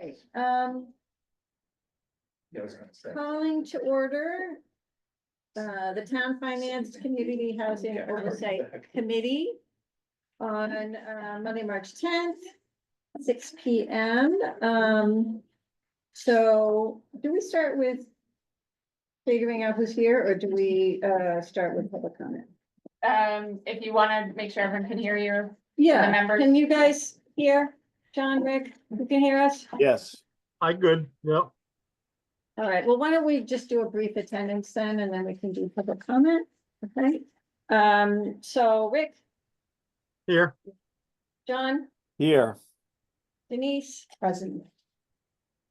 Okay, Yeah, I was gonna say. calling to order. The Town Finance Community Housing Oversight Committee. On Monday, March 10th, 6 p.m. So do we start with figuring out who's here, or do we start with public comment? If you wanna make sure everyone can hear you. Yeah, members. can you guys hear? John, Rick, you can hear us? Yes. I good, yep. All right, well, why don't we just do a brief attendance then, and then we can do public comment, okay? So Rick, Here, John, Here. Denise. Present.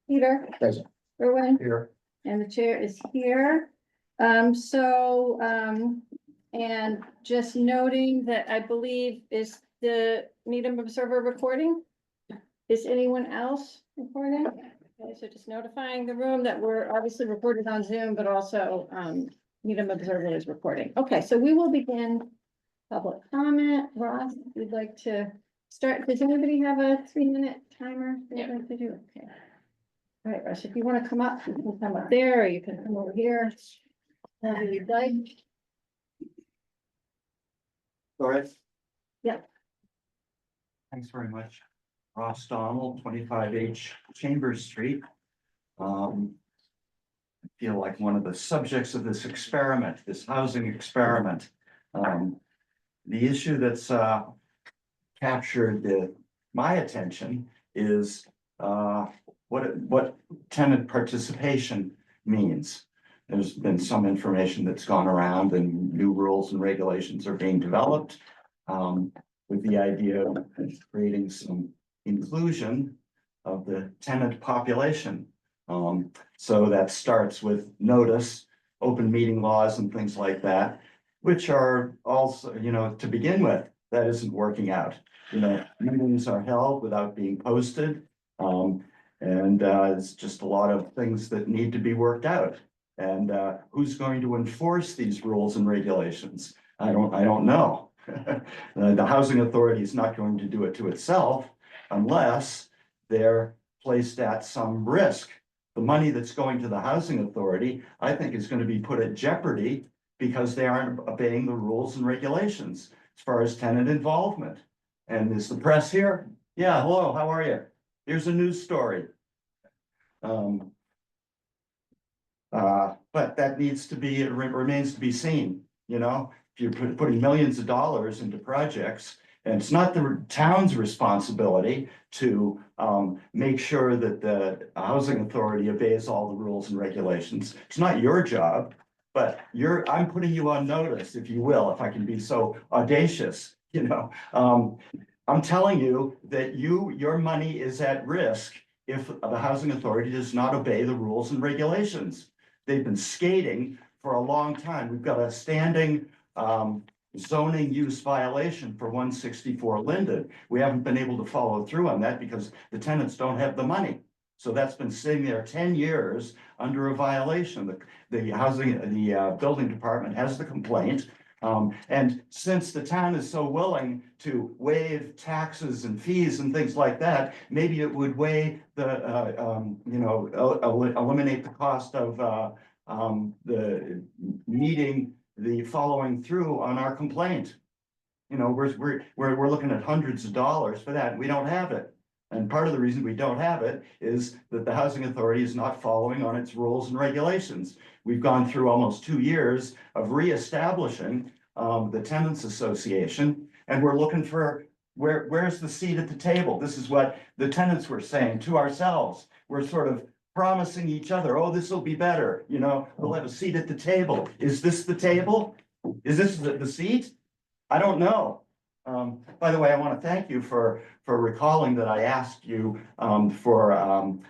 Peter. Present. Erwin, Here. and the chair is here. And just noting that I believe is the Needham Observer recording? Is anyone else recording? Okay, so just notifying the room that we're obviously recorded on Zoom, but also Needham Observer is recording. Okay, so we will begin public comment. Ross, we'd like to start. Does anybody have a 3-minute timer they'd like to do? Okay. All right, Ross, if you want to come up, you can come up there, or you can come over here. However you'd like. All right. Yeah. Thanks very much. Ross Donald, 25H Chambers Street. I feel like one of the subjects of this experiment, this housing experiment. The issue that's captured my attention is what tenant participation means. There's been some information that's gone around and new rules and regulations are being developed with the idea of creating some inclusion of the tenant population. So that starts with notice, open meeting laws and things like that, which are also, to begin with, that isn't working out. Meetings are held without being posted. It's just a lot of things that need to be worked out. And who's going to enforce these rules and regulations? I don't know. The housing authority is not going to do it to itself unless they're placed at some risk. The money that's going to the housing authority, I think, is going to be put at jeopardy because they aren't obeying the rules and regulations as far as tenant involvement. And is the press here? Yeah, hello, how are you? Here's a news story. But that needs to be, it remains to be seen, if you're putting millions of dollars into projects, and it's not the town's responsibility to make sure that the housing authority obeys all the rules and regulations. It's not your job, but I'm putting you on notice, if you will, if I can be so audacious, I'm telling you that your money is at risk if the housing authority does not obey the rules and regulations. They've been skating for a long time. We've got a standing zoning use violation for 164 Linden. We haven't been able to follow through on that because the tenants don't have the money. So that's been sitting there 10 years under a violation. The building department has the complaint. And since the town is so willing to waive taxes and fees and things like that, maybe it would eliminate the cost of the following through on our complaint. We're looking at hundreds of dollars for that. We don't have it. And part of the reason we don't have it is that the housing authority is not following on its rules and regulations. We've gone through almost 2 years of reestablishing the tenants association, and we're looking for where's the seat at the table. This is what the tenants were saying to ourselves. We're sort of promising each other, oh, this will be better. We'll have a seat at the table. Is this the table? Is this the seat? I don't know. By the way, I want to thank you for recalling that I asked you I'm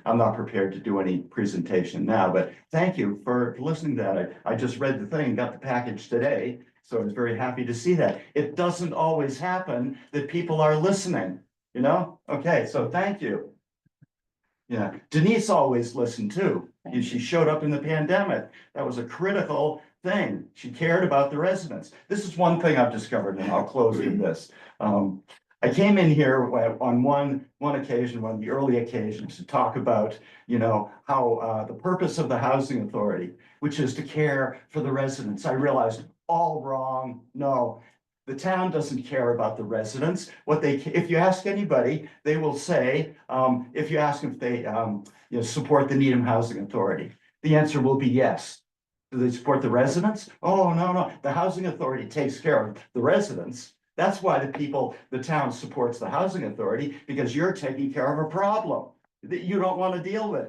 not prepared to do any presentation now, but thank you for listening to that. I just read the thing, got the package today, so I was very happy to see that. It doesn't always happen that people are listening, Okay, so thank you. Yeah, Denise always listened too. She showed up in the pandemic. That was a critical thing. She cared about the residents. This is one thing I've discovered, and I'll close with this. I came in here on one occasion, one of the early occasions, to talk about, how the purpose of the housing authority, which is to care for the residents. I realized all wrong. No, the town doesn't care about the residents. If you ask anybody, they will say, if you ask if they, support the Needham Housing Authority, the answer will be yes. Do they support the residents? Oh, no. The housing authority takes care of the residents. That's why the town supports the housing authority, because you're taking care of a problem that you don't want to deal with.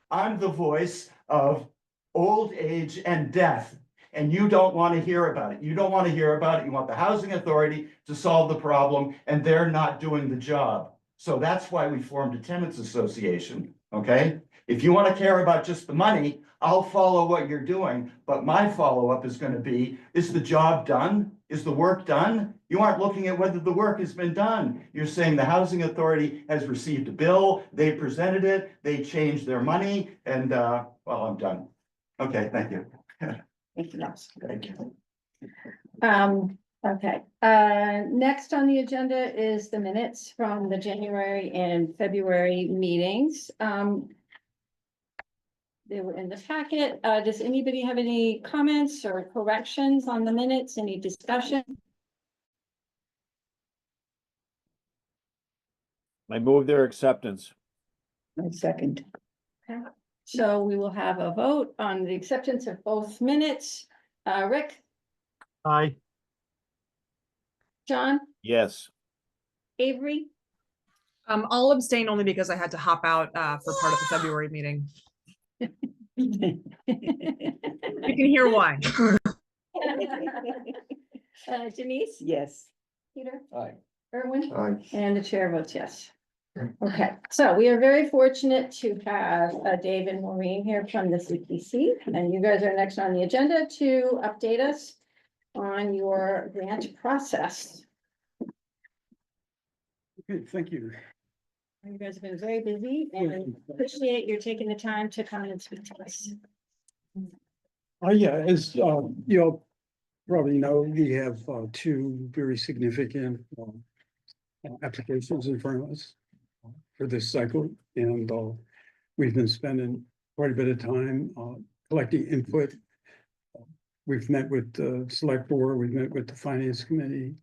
I'm the voice of old age and death, and you don't want to hear about it. You don't want to hear about it. You want the housing authority to solve the problem, and they're not doing the job. So that's why we formed a tenants association, okay? If you want to care about just the money, I'll follow what you're doing, but my follow-up is going to be, is the job done? Is the work done? You aren't looking at whether the work has been done. You're saying the housing authority has received a bill, they presented it, they changed their money, and well, I'm done. Okay, thank you. Anything else? Thank you. Okay, next on the agenda is the minutes from the January and February meetings. They were in the packet. Does anybody have any comments or corrections on the minutes? Any discussion? I move their acceptance. My second. Okay, so we will have a vote on the acceptance of both minutes. Rick, Aye. John, Yes. Avery, I'll abstain only because I had to hop out for part of the February meeting. You can hear why. Denise, Yes. Peter, Aye. Erwin, Aye. and the chair votes yes. Okay, so we are very fortunate to have Dave and Maureen here from the CPC, and you guys are next on the agenda to update us on your grant process. Okay, thank you. You guys have been very busy and appreciate you taking the time to come and speak to us. Yeah, as you all probably know, we have two very significant applications in front of us for this cycle, and we've been spending quite a bit of time collecting input. We've met with the select board, we've met with the finance committee.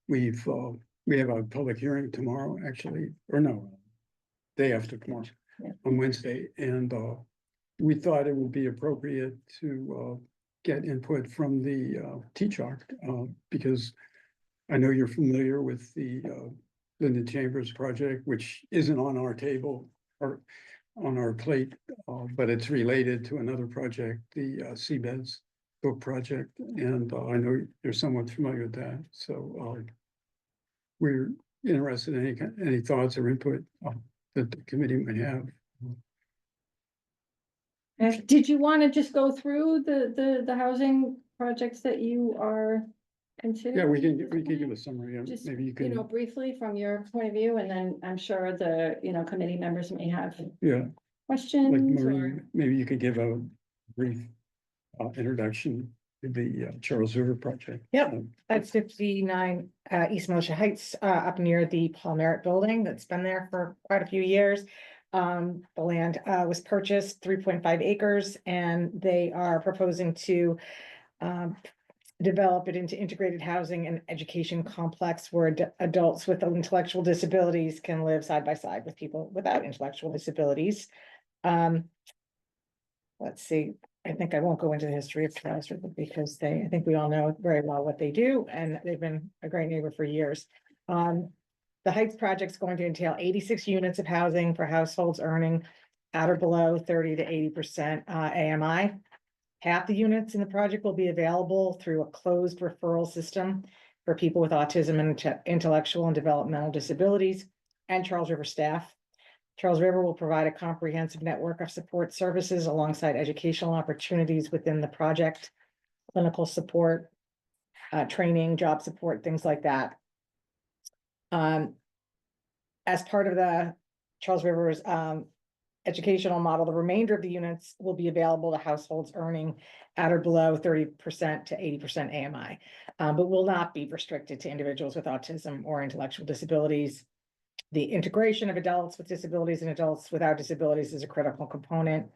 We have a public hearing tomorrow, actually, or no, day after tomorrow, Yeah. on Wednesday, and we thought it would be appropriate to get input from the T-Chart, because I know you're familiar with the Linden Chambers project, which isn't on our table or on our plate, but it's related to another project, the Seabeds Book Project, and I know you're somewhat familiar with that, so we're interested in any thoughts or input that the committee might have. Did you want to just go through the housing projects that you are considering? Yeah, we can give a summary, and Just, maybe you can, briefly from your point of view, and then I'm sure the, committee members may have yeah, like questions or. Maureen, maybe you could give a brief introduction to the Charles River project. Yep. That's 59 East Militia Heights, up near the Paul Merritt Building that's been there for quite a few years. The land was purchased 3.5 acres, and they are proposing to develop it into integrated housing and education complex where adults with intellectual disabilities can live side by side with people without intellectual disabilities. Let's see. I think I won't go into the history of Charles River because I think we all know very well what they do, and they've been a great neighbor for years. The Heights project is going to entail 86 units of housing for households earning at or below 30 to 80% AMI. Half the units in the project will be available through a closed referral system for people with autism and intellectual and developmental disabilities and Charles River staff. Charles River will provide a comprehensive network of support services alongside educational opportunities within the project, clinical support, training, job support, things like that. As part of the Charles River's educational model, the remainder of the units will be available to households earning at or below 30% to 80% AMI, but will not be restricted to individuals with autism or intellectual disabilities. The integration of adults with disabilities and adults without disabilities is a critical component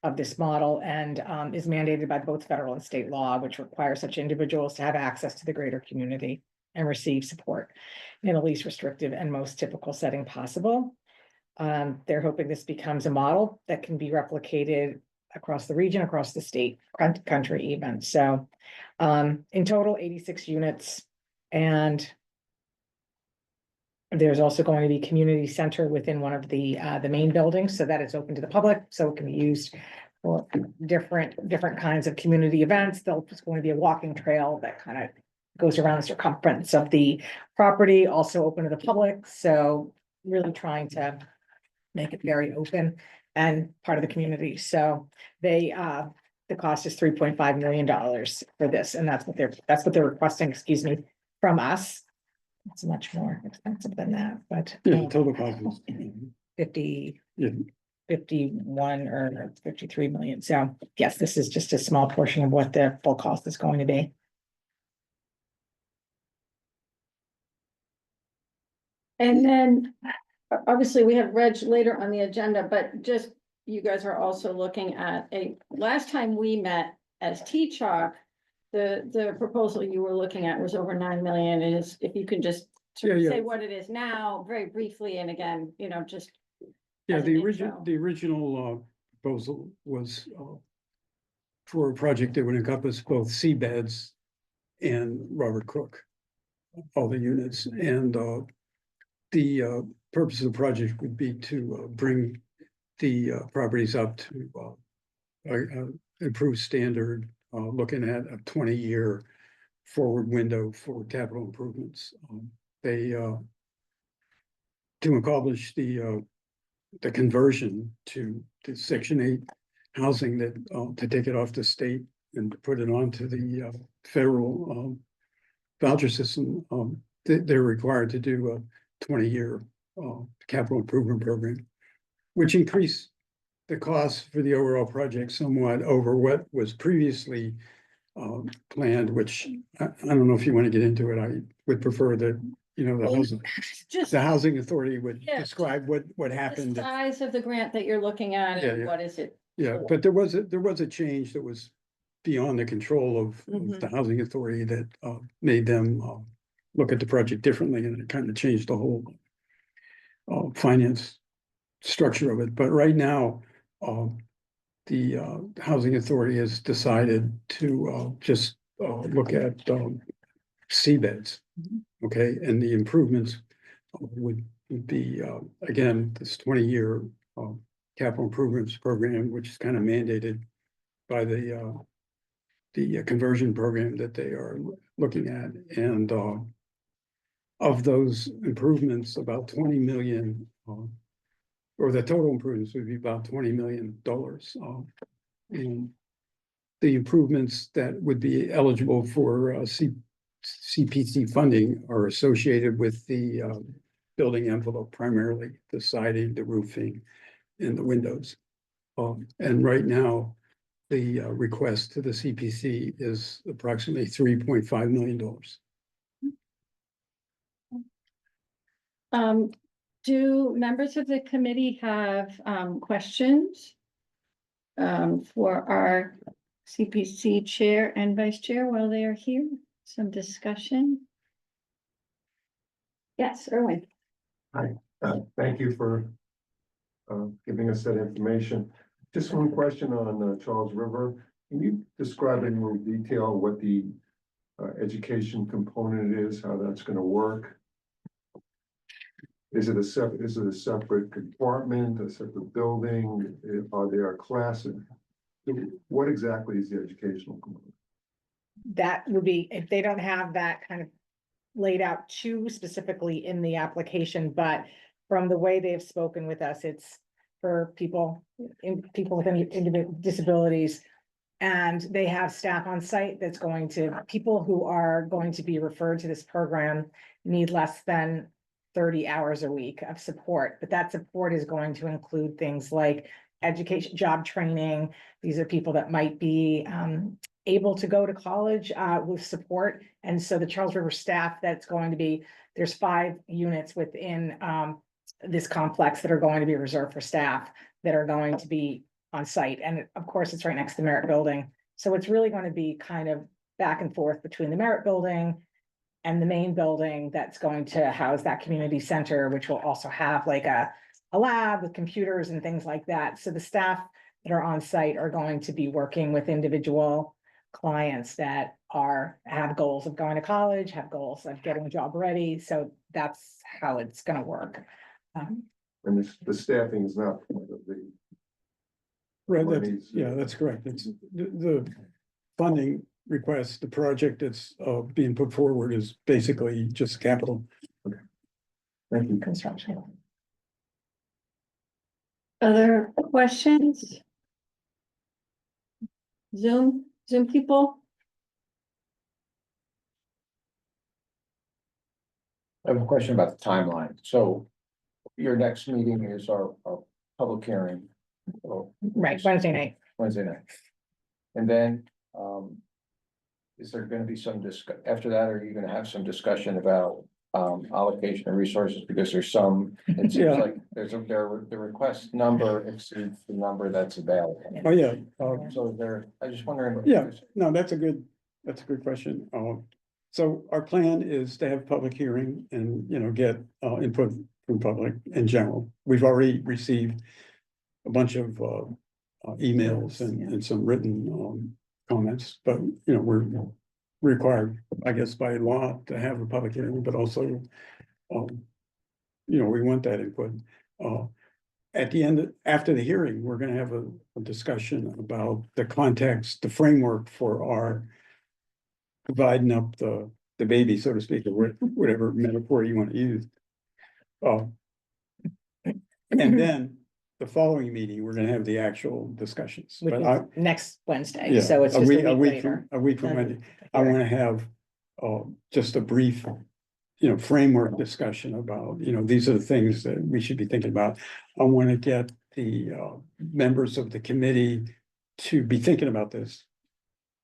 of this model and is mandated by both federal and state law, which requires such individuals to have access to the greater community and receive support in the least restrictive and most typical setting possible. They're hoping this becomes a model that can be replicated across the region, across the state, country even. So in total, 86 units. And there's also going to be community center within one of the main buildings so that it's open to the public, so it can be used for different kinds of community events. There's going to be a walking trail that kind of goes around the circumference of the property, also open to the public. So really trying to make it very open and part of the community. So they, the cost is $3.5 million for this, and that's what they're requesting, excuse me, from us. It's much more expensive than that, but Yeah, total cost is, 50, yeah, 51 or 53 million. So yes, this is just a small portion of what the full cost is going to be. And then, obviously, we have Reg later on the agenda, but just, you guys are also looking at last time we met as T-Chalk, the proposal you were looking at was over 9 million, is, if you can just sort of Yeah, yeah. say what it is now, very briefly, and again, just. yeah, as an the intro. original proposal was for a project that would encompass both seabeds and Robert Cook, all the units, and the purpose of the project would be to bring the properties up to improved standard, looking at a 20-year forward window for capital improvements. They to accomplish the conversion to Section 8 housing, that to take it off the state and put it onto the federal voucher system, they're required to do a 20-year capital improvement program, which increased the cost for the overall project somewhat over what was previously planned, which I don't know if you want to get into it. I would prefer that, Just the housing authority would Yeah, describe what the happened. size of the grant that you're looking at, Yeah, and yeah. what is it? Yeah, but there was a change that was beyond the control of the housing authority that made them look at the project differently, and it kind of changed the whole finance structure of it. But right now, the housing authority has decided to just look at seabeds. Okay, and the improvements would be again, this 20-year capital improvements program, which is kind of mandated by the conversion program that they are looking at. And of those improvements, about 20 million, or the total improvements would be about $20 million. And the improvements that would be eligible for CPC funding are associated with the building envelope, primarily the siding, the roofing, and the windows. And right now, the request to the CPC is approximately $3.5 million. Do members of the committee have questions for our CPC chair and vice chair while they are here? Some discussion? Yes, Erwin. Thank you for giving us that information. Just one question on Charles River. Can you describe in more detail what the education component is, how that's going to work? Is it a separate compartment, a separate building? Are there classes? What exactly is the educational component? That would be, if they don't have that kind of laid out too specifically in the application, but from the way they've spoken with us, it's for people with any individual disabilities. And they have staff on site that's people who are going to be referred to this program need less than 30 hours a week of support, but that support is going to include things like education, job training. These are people that might be able to go to college with support. And so the Charles River staff that's going to be, there's 5 units within this complex that are going to be reserved for staff that are going to be on site. And of course, it's right next to the Merit Building. So it's really going to be kind of back and forth between the Merit Building and the main building that's going to house that community center, which will also have like a lab with computers and things like that. So the staff that are on site are going to be working with individual clients that have goals of going to college, have goals of getting a job ready. So that's how it's gonna work. And the staffing is not part of the. Right, monies. yeah, that's correct. It's the funding request, the project that's being put forward is basically just capital. Thank you. Construction. Other questions? Zoom people? I have a question about the timeline. So your next meeting is our public hearing. Right, Wednesday night. Wednesday night. And then, is there gonna be some after that, are you gonna have some discussion about allocation of resources? Because there's some, it seems Yeah. like the request number exceeds the number that's available. Oh, yeah, So I just wondering. yeah, no, that's a good question. So our plan is to have public hearing and, get input from public in general. We've already received a bunch of emails and some written comments, but, we're required, I guess, by law to have a public hearing, but also, we want that input. At the end, after the hearing, we're gonna have a discussion about the context, the framework for our dividing up the baby, so to speak, or whatever metaphor you want to use. And then the following meeting, we're gonna have the actual discussions. Which But is next Wednesday, yeah, so it's just a week from- later. A week from Monday. I wanna have just a brief, framework discussion about, these are the things that we should be thinking about. I wanna get the members of the committee to be thinking about this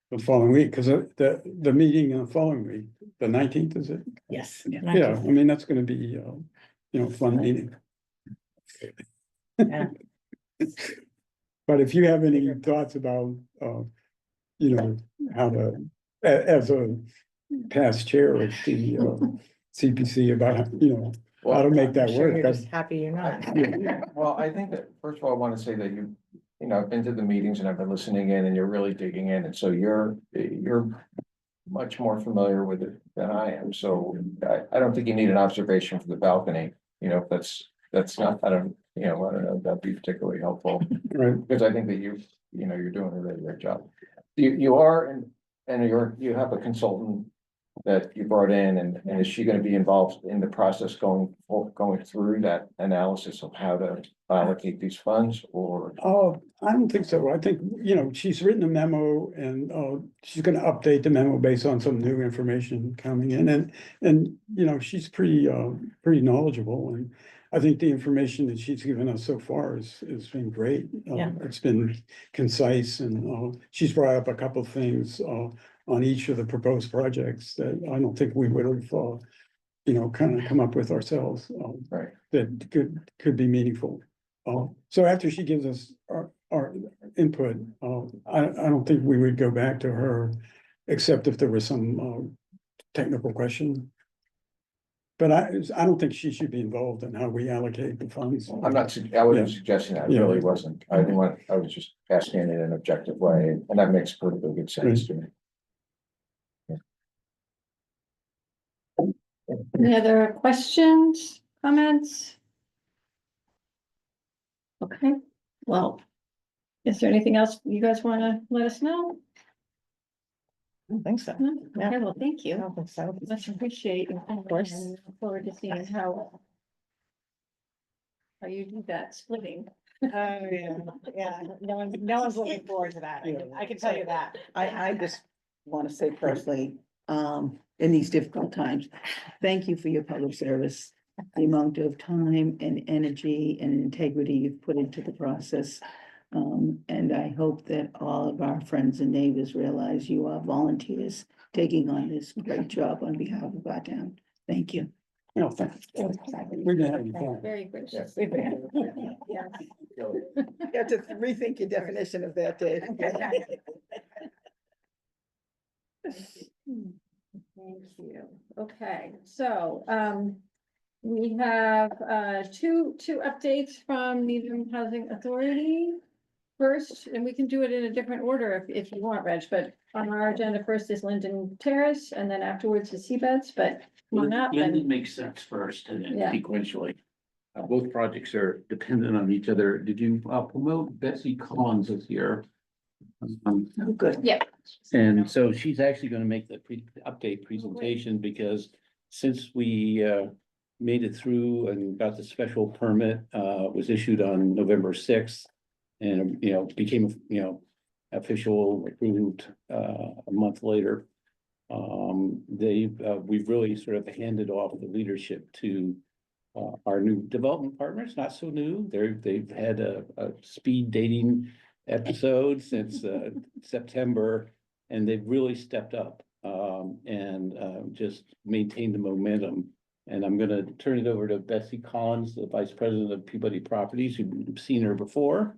the following week, because the meeting in the following week, the 19th, is it? Yes. Yeah, I mean, that's gonna be, fun meeting. Yeah. But if you have any thoughts about, how to, as a past chair of the CPC about, how to make that I'm sure work. you're just happy you're not. Well, I think that, first of all, I want to say that I've been to the meetings and I've been listening in and you're really digging in. And so you're much more familiar with it than I am. So I don't think you need an observation from the balcony, if that's not, I don't know, if that'd be particularly helpful. Right, Because I think that you're doing a really great job. You are, and you have a consultant that you brought in, and is she gonna be involved in the process going through that analysis of how to allocate these funds, or? oh, I don't think so. I think, she's written a memo and, she's gonna update the memo based on some new information coming in and, she's pretty knowledgeable. And I think the information that she's given us so far has been great. Yeah. It's been concise and, she's brought up a couple of things, on each of the proposed projects that I don't think we would have, kind of come up with ourselves. Right. That could be meaningful. So after she gives us our input, I don't think we would go back to her, except if there was some technical question. But I don't think she should be involved in how we allocate the funds. I wasn't suggesting that, I really wasn't. I was just asking it in an objective way, and that makes perfectly good sense to me. Any other questions, comments? Okay, well, is there anything else you guys want to let us know? I don't think so. No? Okay, well, thank I you. don't think so. Much appreciate, of course, look forward to seeing how you do that splitting. Oh, yeah, no one's looking forward to that. I can tell you that. I just want to say personally, in these difficult times, thank you for your public service. the amount of time and energy and integrity you've put into the process. And I hope that all of our friends and neighbors realize you are volunteers taking on this great job on behalf of our town. Thank you. No, thanks. We're gonna have you back. Very gracious. You have to rethink your definition of that, Dave. Thank you. Okay, so, we have, two updates from Needham Housing Authority. First, and we can do it in a different order if you want, Reg, but on our agenda first is Linden Terrace, and then afterwards is Seabeds, but come on up Linden and, makes sense first and then Yeah. sequentially. Both projects are dependent on each other. Did you promote Betsy Collins this year? Oh, good. yeah. And so she's actually gonna make the update presentation because since we made it through and got the special permit, was issued on November 6th. And, became, official approved a month later. We've really sort of handed off the leadership to our new development partners, not so new. They've had a speed dating episode since September, and they've really stepped up and just maintained the momentum. And I'm gonna turn it over to Betsy Collins, the Vice President of Peabody Properties. You've seen her before,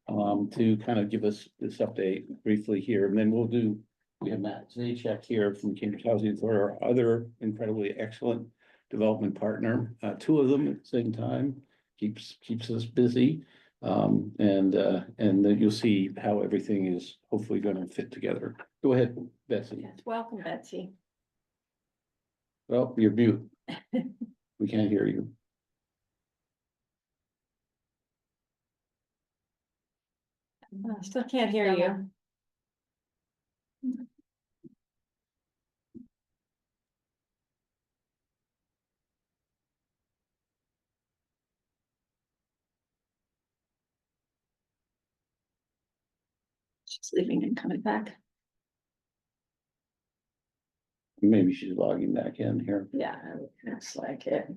to kind of give us this update briefly here, and then we have Matt Zajac here from Cambridge Housing Authority, our other incredibly excellent development partner, two of them at the same time, keeps us busy. And then you'll see how everything is hopefully gonna fit together. Go ahead, Betsy. Yes, welcome, Betsy. Well, you're mute. We can't hear you. Still can't hear you. She's leaving and coming back. Maybe she's logging back in here. Yeah, looks like it.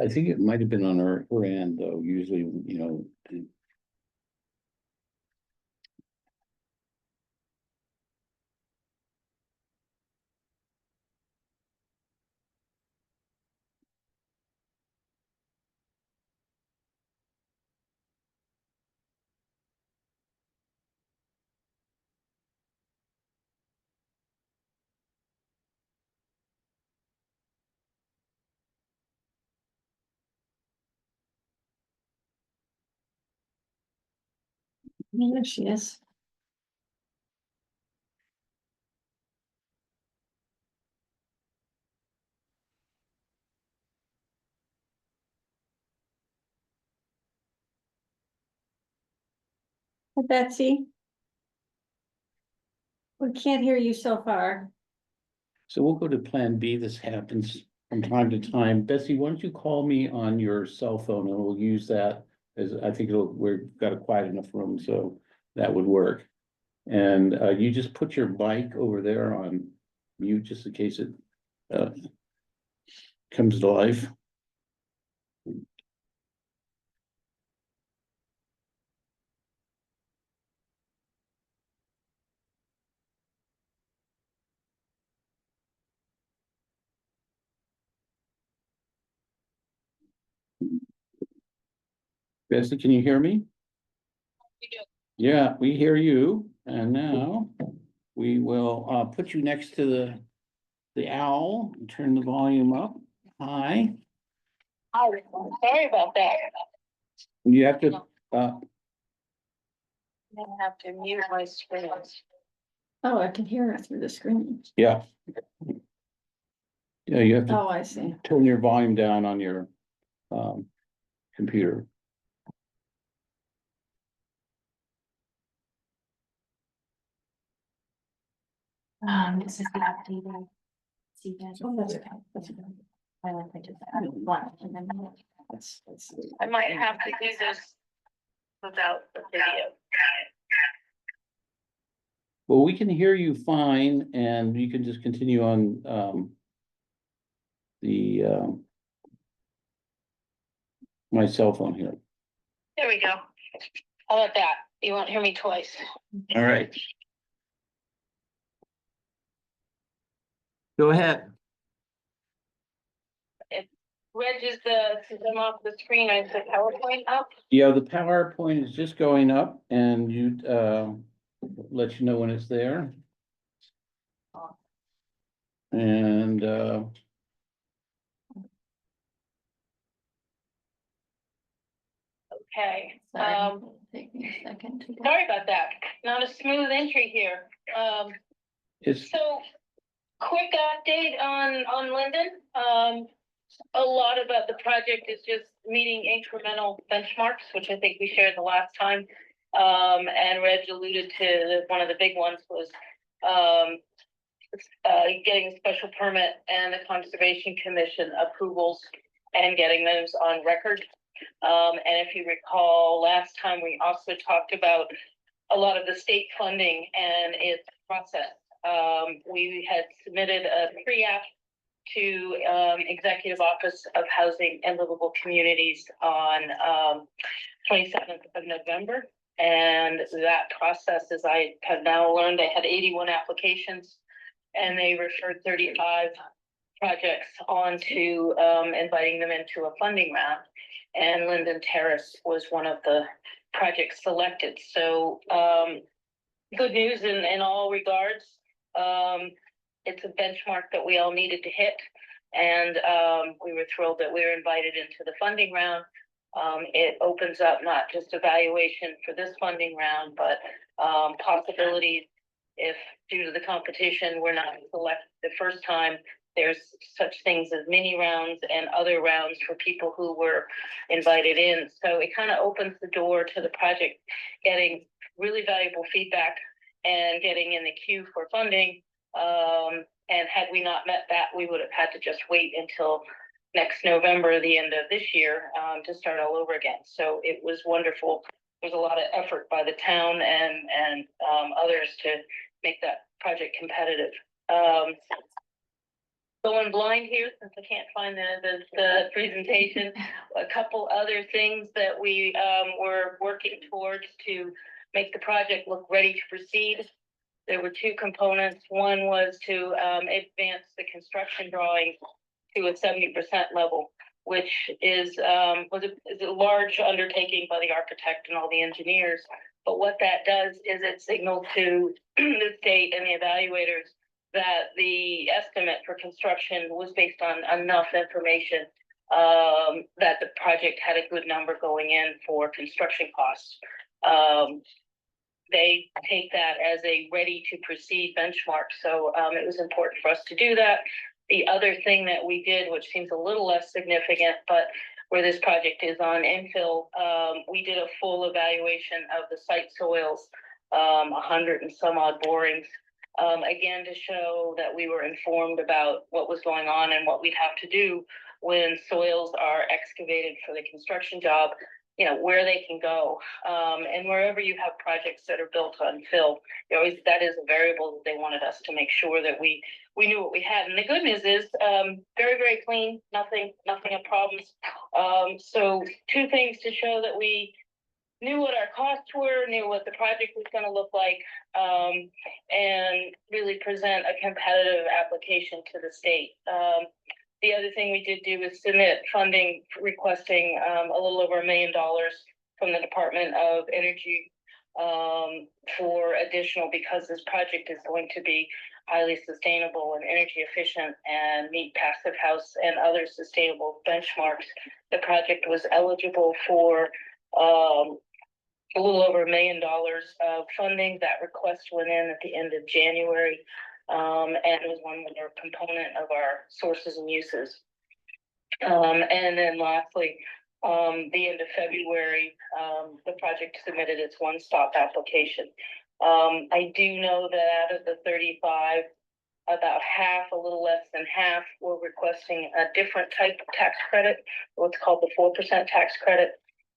I think it might have been on her end, though, usually, There she is. Hi, Betsy. We can't hear you so far. so we'll go to Plan B. This happens from time to time. Betsy, why don't you call me on your cell phone and we'll use that as, I think we've got a quiet enough room, so that would work. And you just put your mic over there on mute just in case it comes to life. Betsy, can you hear me? Yeah, we hear you. And now we will put you next to the owl and turn the volume up. Hi. Sorry about that. You have to I have to mute my screen. Oh, I can hear her through the screen. yeah. Yeah, you have to Oh, I see. turn your volume down on your computer. This is the updated. See that? Oh, that's okay. That's okay. I like to blank and then That's. I might have to do this without the video. Well, we can hear you fine, and you can just continue on, the, my cell phone here. There we go. How about that? You won't hear me twice. All right. Go ahead. Reg is to come off the screen, I put PowerPoint up. Yeah, the PowerPoint is just going up, and you, let you know when it's there. And, Okay, Take me a second. sorry about that. Not a smooth entry here. it's, So quick update on Linden. A lot about the project is just meeting incremental benchmarks, which I think we shared the last time. And Reg alluded to one of the big ones was, getting a special permit and the Conservation Commission approvals and getting those on record. And if you recall, last time we also talked about a lot of the state funding and its process. We had submitted a pre-app to Executive Office of Housing and Livable Communities on 27th of November. And that process, as I have now learned, they had 81 applications and they referred 35 projects on to inviting them into a funding round. And Linden Terrace was one of the projects selected. So good news in all regards. It's a benchmark that we all needed to hit. And we were thrilled that we were invited into the funding round. It opens up not just evaluation for this funding round, but possibilities if due to the competition, we're not selected the first time. There's such things as mini rounds and other rounds for people who were invited in. So it kind of opens the door to the project getting really valuable feedback and getting in the queue for funding. And had we not met that, we would have had to just wait until next November, the end of this year, to start all over again. So it was wonderful. There's a lot of effort by the town and others to make that project competitive. Going blind here since I can't find the presentation. A couple other things that we were working towards to make the project look ready to proceed. There were two components. One was to advance the construction drawing to a 70% level, which is a large undertaking by the architect and all the engineers. But what that does is it signals to the state and the evaluators that the estimate for construction was based on enough information that the project had a good number going in for construction costs. They take that as a ready to proceed benchmark. So it was important for us to do that. The other thing that we did, which seems a little less significant, but where this project is on infill, we did a full evaluation of the site soils, 100 and some odd borings, again, to show that we were informed about what was going on and what we'd have to do when soils are excavated for the construction job, you know, where they can go. And wherever you have projects that are built on fill, that is a variable that they wanted us to make sure that we knew what we had. And the good news is very, very clean, nothing of problems. So two things to show that we knew what our costs were, knew what the project was going to look like, and really present a competitive application to the state. The other thing we did do was submit funding requesting a little over $1 million from the Department of Energy for additional, because this project is going to be highly sustainable and energy efficient and meet passive house and other sustainable benchmarks. The project was eligible for a little over $1 million of funding. That request went in at the end of January. And it was one more component of our sources and uses. And then lastly, the end of February, the project submitted its one-stop application. I do know that out of the 35, about half, a little less than half, were requesting a different type of tax credit, what's called the 4% tax credit.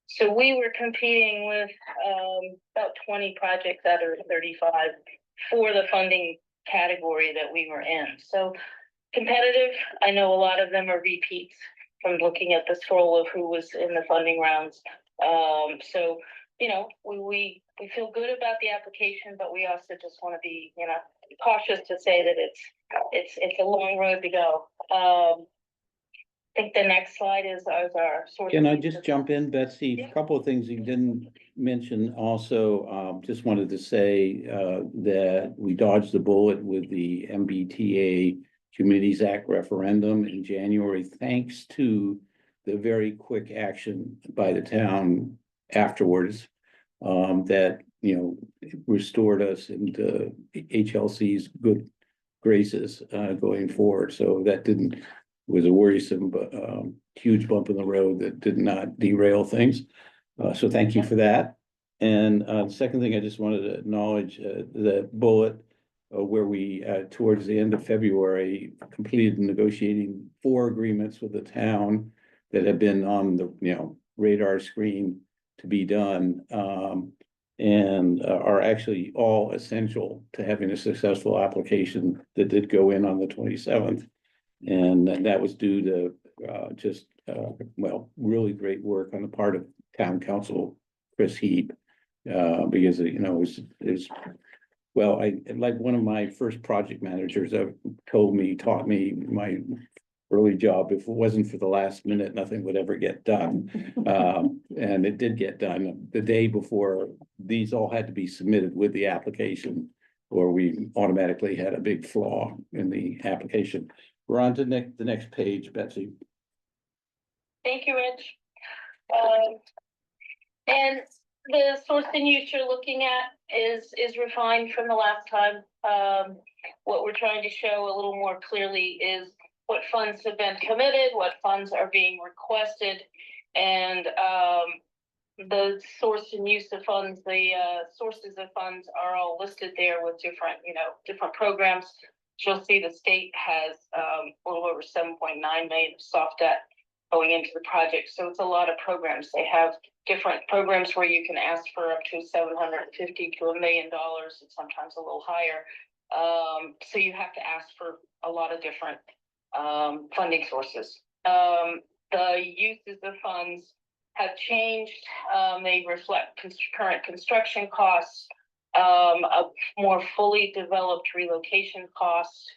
So we were competing with about 20 projects out of 35 for the funding category that we were in. So competitive, I know a lot of them are repeats from looking at the scroll of who was in the funding rounds. So, you know, we feel good about the application, but we also just want to be, you know, cautious to say that it's a long road to go. I think the next slide is our source. Can I just jump in, Betsy? Yeah. A couple of things you didn't mention also, just wanted to say, that we dodged the bullet with the MBTA Communities Act referendum in January, thanks to the very quick action by the town afterwards, that, you know, restored us into HLC's good graces, going forward. So that was a worrisome, but huge bump in the road that did not derail things. So thank you for that. And the second thing, I just wanted to acknowledge the bullet where we, towards the end of February, completed negotiating 4 agreements with the town that have been on the, you know, radar screen to be done, and are actually all essential to having a successful application that did go in on the 27th. And that was due to well, really great work on the part of town council Chris Heap, because, you know, it was well, like one of my first project managers taught me my early job, if it wasn't for the last minute, nothing would ever get done. And it did get done the day before. These all had to be submitted with the application, or we automatically had a big flaw in the application. We're on to the next page, Betsy. Thank you, Rich. And the source and use you're looking at is refined from the last time. What we're trying to show a little more clearly is what funds have been committed, what funds are being requested, and the source and use of funds, the sources of funds are all listed there with different, you know, different programs. You'll see the state has a little over 7.9 million of soft debt going into the project. So it's a lot of programs. They have different programs where you can ask for up to $750,000 to $1 million, and sometimes a little higher. So you have to ask for a lot of different funding sources. The uses of funds have changed. They reflect current construction costs, a more fully developed relocation cost,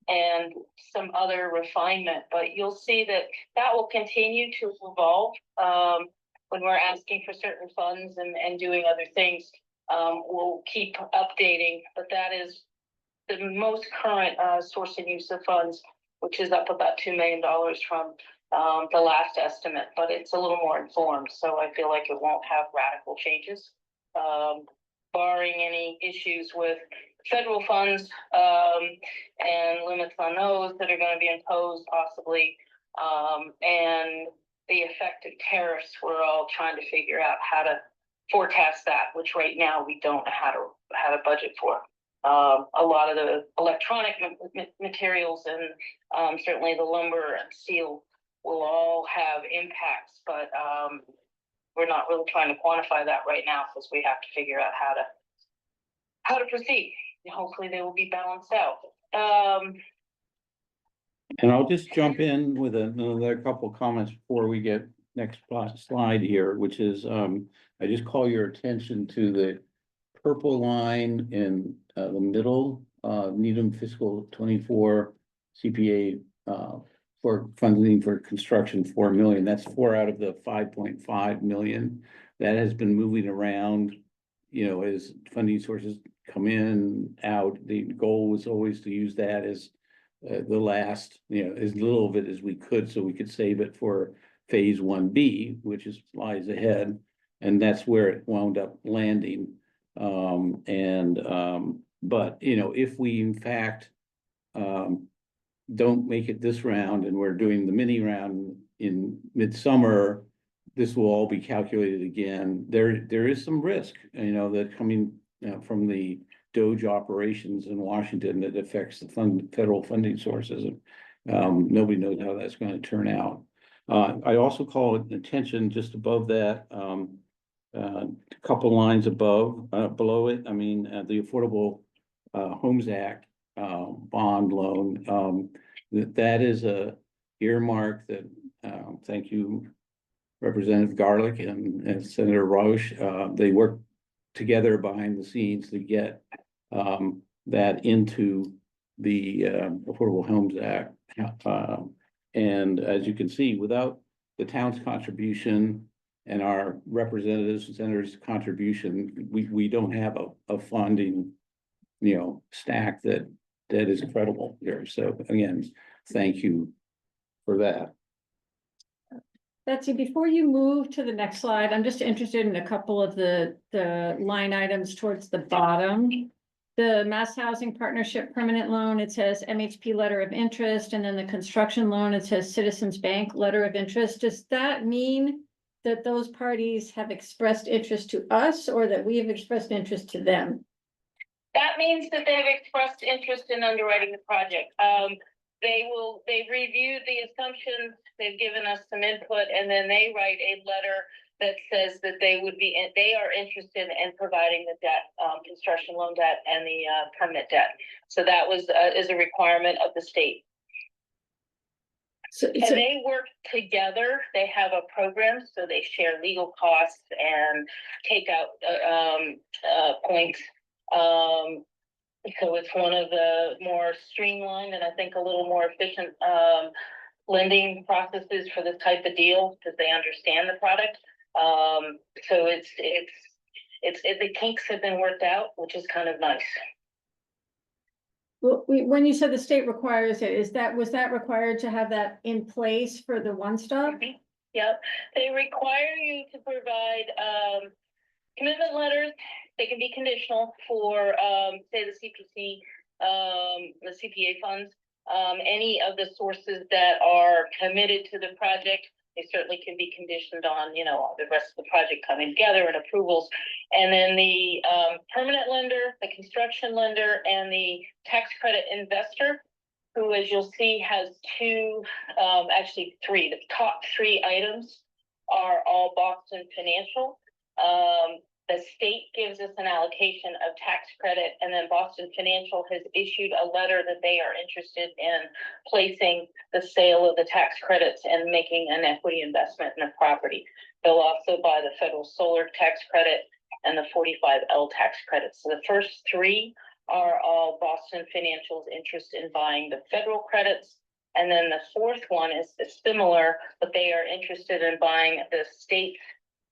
and some other refinement. But you'll see that will continue to evolve when we're asking for certain funds and doing other things. We'll keep updating, but that is the most current source and use of funds, which is up about $2 million from the last estimate, but it's a little more informed. So I feel like it won't have radical changes, barring any issues with federal funds and limits on those that are going to be imposed possibly, and the effect of tariffs. We're all trying to figure out how to forecast that, which right now we don't know how to budget for. A lot of the electronic materials and certainly the lumber and steel will all have impacts, but we're not really trying to quantify that right now because we have to figure out how to proceed. Hopefully they will be balanced out. And I'll just jump in with another couple of comments before we get next slide here, which is, I just call your attention to the purple line in the middle, Needham fiscal 24 CPA for funding for construction, 4 million. That's 4 out of the 5.5 million. That has been moving around, you know, as funding sources come in, out. The goal was always to use that as the last, you know, as little of it as we could, so we could save it for phase 1B, which lies ahead. And that's where it wound up landing. But, you know, if we in fact don't make it this round and we're doing the mini round in midsummer, this will all be calculated again. There is some risk, you know, that coming from the Doge operations in Washington that affects the federal funding sources. Nobody knows how that's going to turn out. I also call attention just above that, a couple lines above, below it, I mean, the Affordable Homes Act bond loan, that is a earmark that, thank you, Representative Garlick and Senator Roush, they work together behind the scenes to get that into the Affordable Homes Act. And as you can see, without the town's contribution and our representatives and senators' contribution, we don't have a funding, stack that is credible here. So again, thank you for that. Betsy, before you move to the next slide, I'm just interested in a couple of the line items towards the bottom. The Mass Housing Partnership Permanent Loan, it says MHP letter of interest, and then the construction loan, it says Citizens Bank letter of interest. Does that mean that those parties have expressed interest to us, or that we have expressed interest to them? That means that they've expressed interest in underwriting the project. They've reviewed the assumptions, they've given us some input, and then they write a letter that says that they are interested in providing the debt, construction loan debt and the permanent debt. So that is a requirement of the state. So, And they work together. They have a program, so they share legal costs and take out points. So it's one of the more streamlined and I think a little more efficient lending processes for this type of deal because they understand the product. So the kinks have been worked out, which is kind of nice. well, when you said the state requires it, was that required to have that in place for the one stop? Yep, they require you to provide commitment letters. They can be conditional for say the CPC, the CPA funds, any of the sources that are committed to the project. They certainly can be conditioned on, the rest of the project coming together and approvals. And then the permanent lender, the construction lender, and the tax credit investor, who, as you'll see, has actually three. The top three items are all Boston Financial. The state gives us an allocation of tax credit, and then Boston Financial has issued a letter that they are interested in placing the sale of the tax credits and making an equity investment in the property. They'll also buy the federal solar tax credit and the 45L tax credit. So the first three are all Boston Financial's interest in buying the federal credits. And then the fourth one is similar, but they are interested in buying the state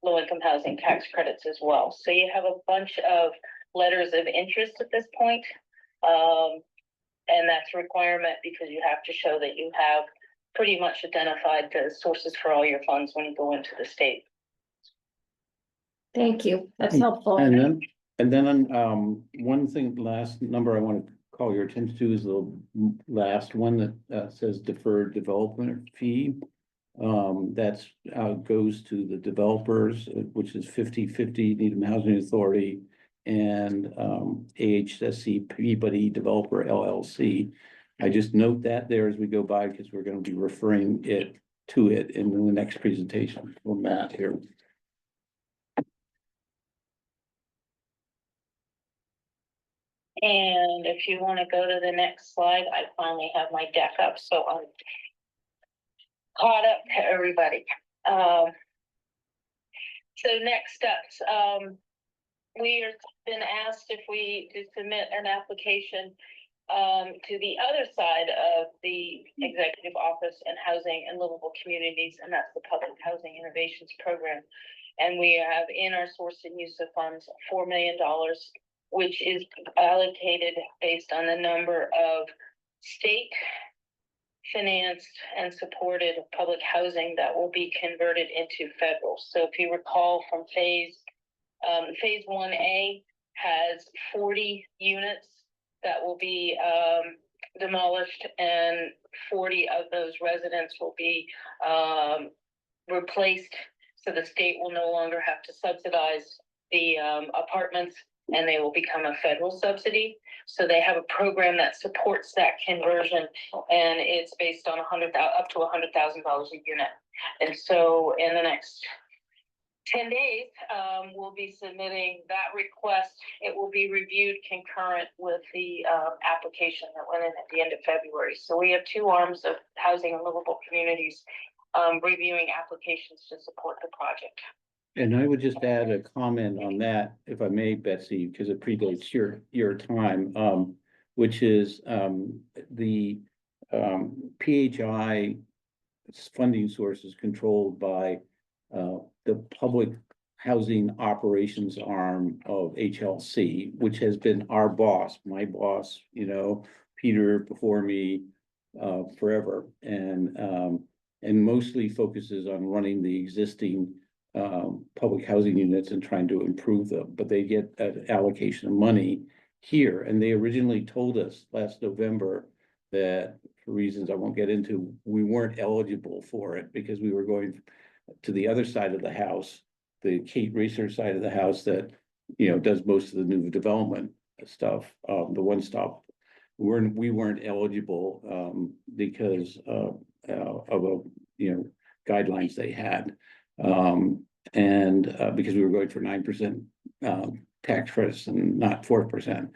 low-income housing tax credits as well. So you have a bunch of letters of interest at this point. And that's a requirement because you have to show that you have pretty much identified the sources for all your funds when you go into the state. Thank you. That's helpful. And then one thing, last number I want to call your attention to is the last one that says deferred development fee. That's goes to the developers, which is 50/50 Needham Housing Authority and AHSC Peabody Developer LLC. I just note that there as we go by because we're going to be referring to it in the next presentation for Matt here. And if you want to go to the next slide, I finally have my deck up, so I'm caught up to everybody. So next steps, we have been asked if we to submit an application to the other side of the Executive Office and Housing and Livable Communities, and that's the Public Housing Innovations Program. And we have in our source and use of funds $4 million, which is allocated based on the number of state financed and supported public housing that will be converted into federal. So if you recall from phase 1A has 40 units that will be demolished, and 40 of those residents will be replaced. So the state will no longer have to subsidize the apartments, and they will become a federal subsidy. So they have a program that supports that conversion, and it's based on up to $100,000 a unit. And so in the next 10 days, we'll be submitting that request. It will be reviewed concurrent with the application that went in at the end of February. So we have two arms of housing and livable communities reviewing applications to support the project. And I would just add a comment on that, if I may, Betsy, because it predates your time, which is, the, PHI funding source is controlled by, the public housing operations arm of HLC, which has been our boss, my boss, Peter before me, forever, and mostly focuses on running the existing public housing units and trying to improve them, but they get an allocation of money here. And they originally told us last November that, for reasons I won't get into, we weren't eligible for it because we were going to the other side of the house, the Kate Racer side of the house that, does most of the new development stuff, the one stop. We weren't eligible because of guidelines they had. Because we were going for 9% tax credits and not 4%.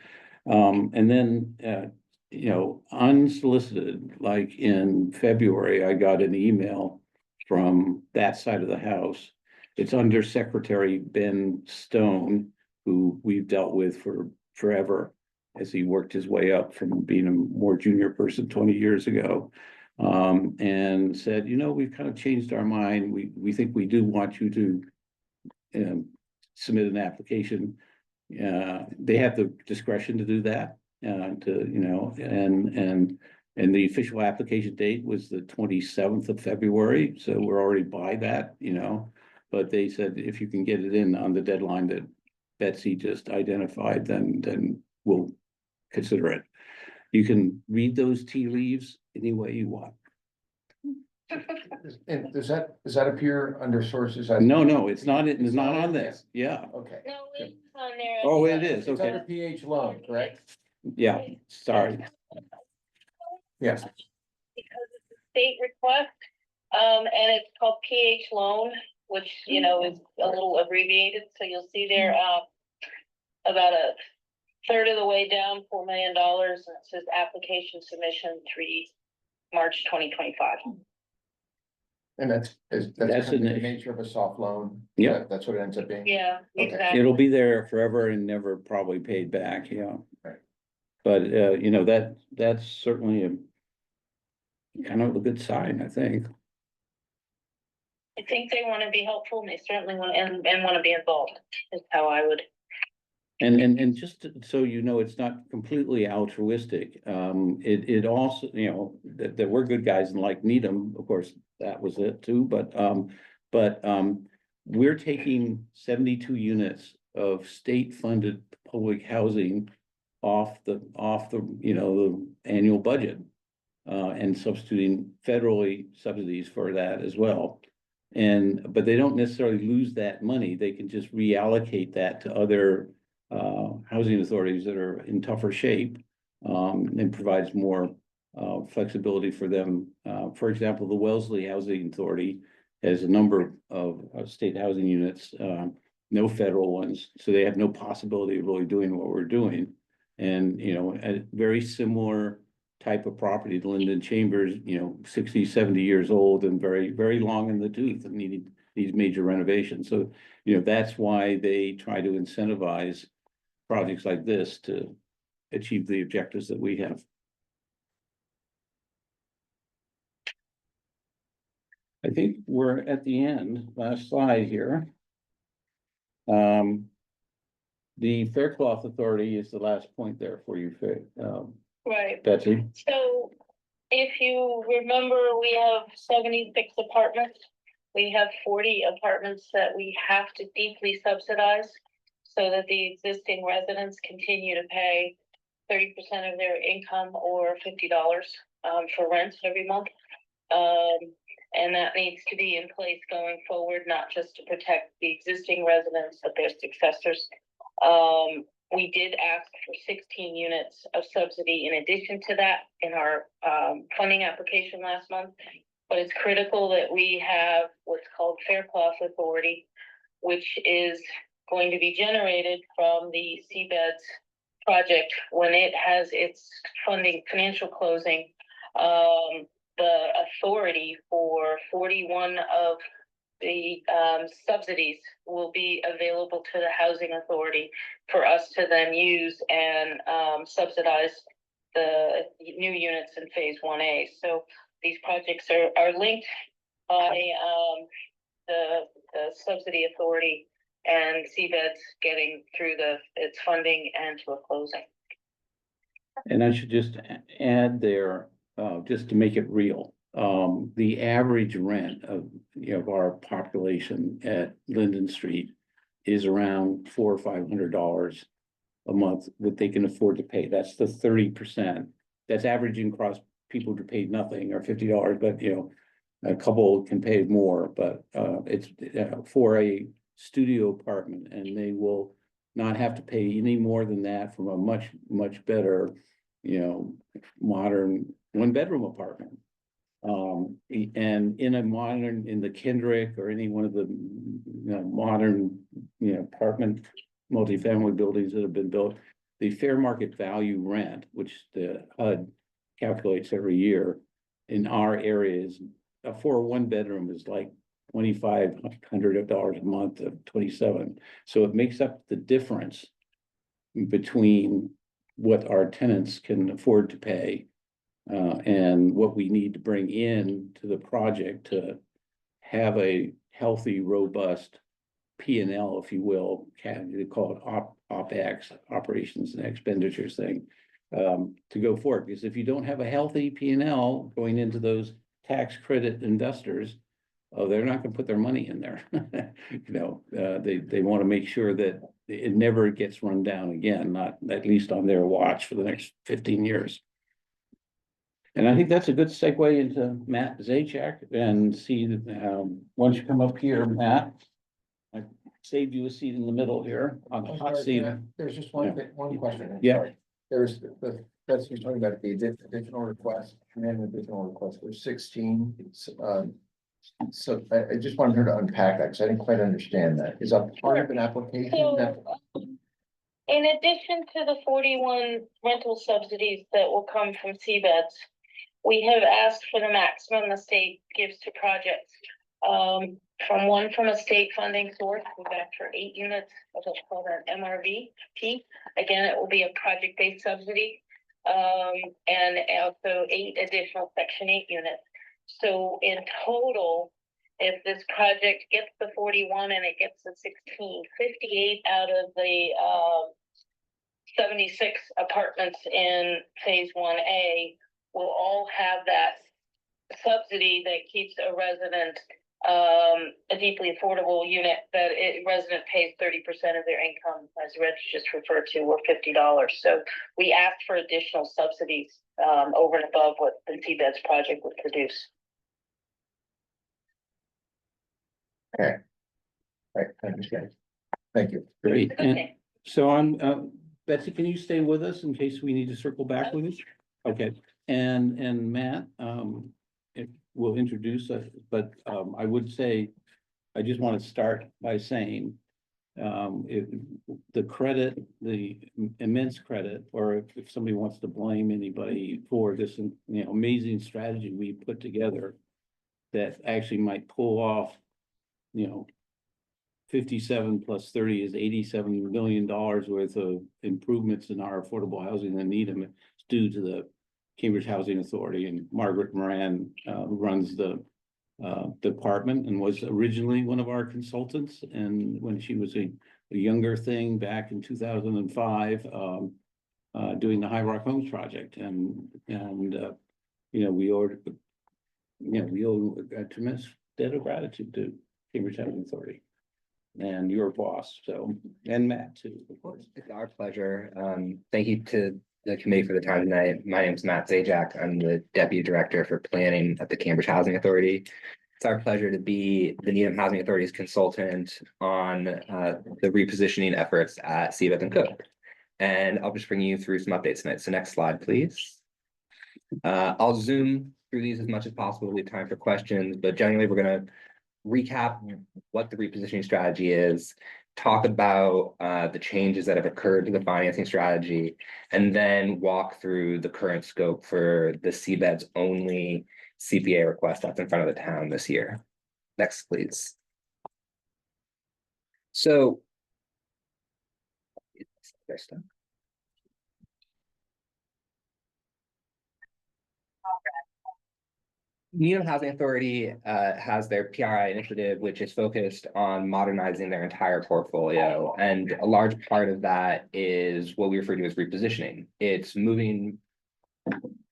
And then, unsolicited, like in February, I got an email from that side of the house. It's under Secretary Ben Stone, who we've dealt with for forever as he worked his way up from being a more junior person 20 years ago. And said, we've kind of changed our mind. We think we do want you to submit an application. They have the discretion to do that, and the official application date was the 27th of February. So we're already by that, but they said, if you can get it in on the deadline that Betsy just identified, then we'll consider it. You can read those tea leaves any way you want. And does that appear under sources? No, it's not on this. Yeah. Okay. No, it's on there. Oh, it is. It's Okay. under PH loan, correct? Yeah, sorry. Yes. Because it's a state request, and it's called PH loan, which, is a little abbreviated, so you'll see there, about a third of the way down, $4 million, and it says application submission 3 March 2025. And that's That's kind in of the the- nature of a soft loan. Yeah. That's what it ends up being. Yeah, Okay. exactly. It'll be there forever and never probably paid back, yeah. Right. But, that's certainly a kind of a good sign, I think. I think they want to be helpful, and they certainly want, and want to be involved, is how I would. And just so it's not completely altruistic, it also, that we're good guys and like Needham, of course, that was it too, but we're taking 72 units of state-funded public housing off the the annual budget, and substituting federally subsidies for that as well. But they don't necessarily lose that money. They can just reallocate that to other housing authorities that are in tougher shape, and provides more flexibility for them. For example, the Wellesley Housing Authority has a number of state housing units, no federal ones, so they have no possibility of really doing what we're doing. And, a very similar type of property, the Linden Chambers, 60, 70 years old and very, very long in the tooth and needs major renovations. So, that's why they try to incentivize projects like this to achieve the objectives that we have. I think we're at the end, last slide here. The Faircloth Authority is the last point there for you, Right. Betsy. So if you remember, we have 76 apartments. We have 40 apartments that we have to deeply subsidize so that the existing residents continue to pay 30% of their income or $50 for rent every month. And that needs to be in place going forward, not just to protect the existing residents, but their successors. We did ask for 16 units of subsidy in addition to that in our funding application last month. But it's critical that we have what's called Faircloth Authority which is going to be generated from the seabeds project when it has its funding financial closing. The authority for 41 of the subsidies will be available to the housing authority for us to then use and subsidize the new units in phase 1A. So these projects are linked by the subsidy authority and CBED's getting through its funding and to a closing. And I should just add there, just to make it real, the average rent of, our population at Linden Street is around $400 or $500 a month that they can afford to pay. That's the 30%. That's averaging across people who paid nothing or $50, but a couple can pay more, but it's for a studio apartment, and they will not have to pay any more than that from a much better, modern 1-bedroom apartment. And in the Kendrick or any one of the modern apartment multifamily buildings that have been built, the fair market value rent, which the HUD calculates every year in our areas, for a 1-bedroom is like $2,500 a month of 27. So it makes up the difference between what our tenants can afford to pay and what we need to bring in to the project to have a healthy, robust P&L, if you will. They call it OPEX, operations and expenditures thing, to go forward. Because if you don't have a healthy P&L going into those tax credit investors, they're not going to put their money in there. They want to make sure that it never gets run down again, not at least on their watch for the next 15 years. And I think that's a good segue into Matt Zajac and see, why don't you come up here, Matt? I saved you a seat in the middle here on the hot seat. There's just one question. Yeah. Sorry. There's that's you're talking about the additional request, and additional request. There's 16. So I just wanted her to unpack that because I didn't quite understand that. Is that part of an application that? In addition to the 41 rental subsidies that will come from CBEDS, we have asked for the maximum the state gives to projects. From a state funding source, we've asked for 8 units of what's called an MRVP. Again, it will be a project-based subsidy, and also 8 additional Section 8 units. So in total, if this project gets the 41 and it gets the 16, 58 out of the 76 apartments in phase 1A will all have that subsidy that keeps a resident a deeply affordable unit that resident pays 30% of their income, as Rich just referred to, or $50. So we asked for additional subsidies over and above what the CBEDS project would produce. Okay. Right, I understand. Thank you. Great. And Okay. so I'm, Betsy, can you stay with us in case we need to circle back with you? Okay, and Matt, it will introduce us, but I would say, I just want to start by saying the credit, the immense credit, or if somebody wants to blame anybody for this, amazing strategy we put together that actually might pull off, 57 plus 30 is $87 million worth of improvements in our affordable housing in Needham. It's due to the Cambridge Housing Authority and Margaret Moran, who runs the department and was originally one of our consultants. And when she was a younger thing back in 2005, doing the High Rock Homes project, and we owe a tremendous debt of gratitude to Cambridge Housing Authority and your boss, and Matt too, of course. It's our pleasure. Thank you to the committee for the time tonight. My name is Matt Zajac. I'm the Deputy Director for Planning at the Cambridge Housing Authority. It's our pleasure to be the Needham Housing Authority's consultant on the repositioning efforts at CBEDS and Cook. And I'll just bring you through some updates tonight. So next slide, please. I'll zoom through these as much as possible. We have time for questions, but generally we're going to recap what the repositioning strategy is, talk about the changes that have occurred to the financing strategy, and then walk through the current scope for the seabeds only CPA request that's in front of the town this year. Next, please. So. There's stuff. Needham Housing Authority has their PRI initiative, which is focused on modernizing their entire portfolio. And a large part of that is what we refer to as repositioning. It's moving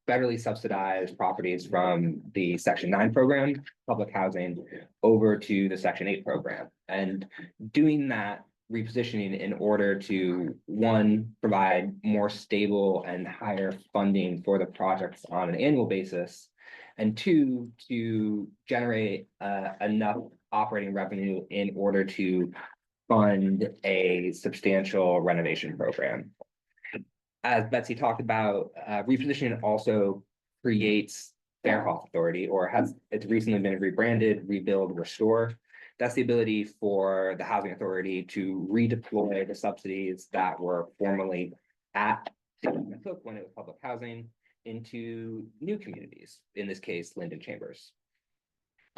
federally subsidized properties from the Section 9 program, public housing, over to the Section 8 program. And doing that repositioning in order to, one, provide more stable and higher funding for the projects on an annual basis, and two, to generate enough operating revenue in order to fund a substantial renovation program. As Betsy talked about, repositioning also creates Fairhoff Authority, or it's recently been rebranded, Rebuild, Restore. That's the ability for the Housing Authority to redeploy the subsidies that were formerly at Cook when it was public housing into new communities, in this case, Linden Chambers.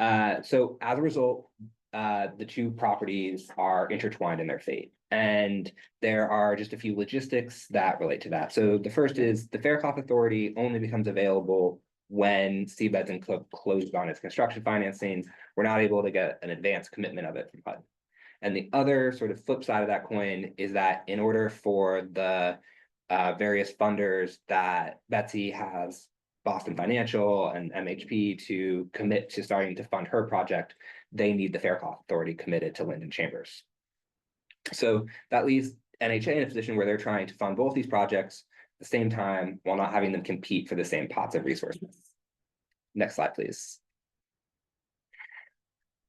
So as a result, the two properties are intertwined in their fate. And there are just a few logistics that relate to that. So the first is the Fairhoff Authority only becomes available when Seabeds and Cook closed on its construction financing. We're not able to get an advance commitment of it from HUD. And the other sort of flip side of that coin is that in order for the various funders that Betsy has, Boston Financial and MHP, to commit to starting to fund her project, they need the Fairhoff Authority committed to Linden Chambers. So that leaves NHA in a position where they're trying to fund both these projects at the same time while not having them compete for the same pots of resources. Next slide, please.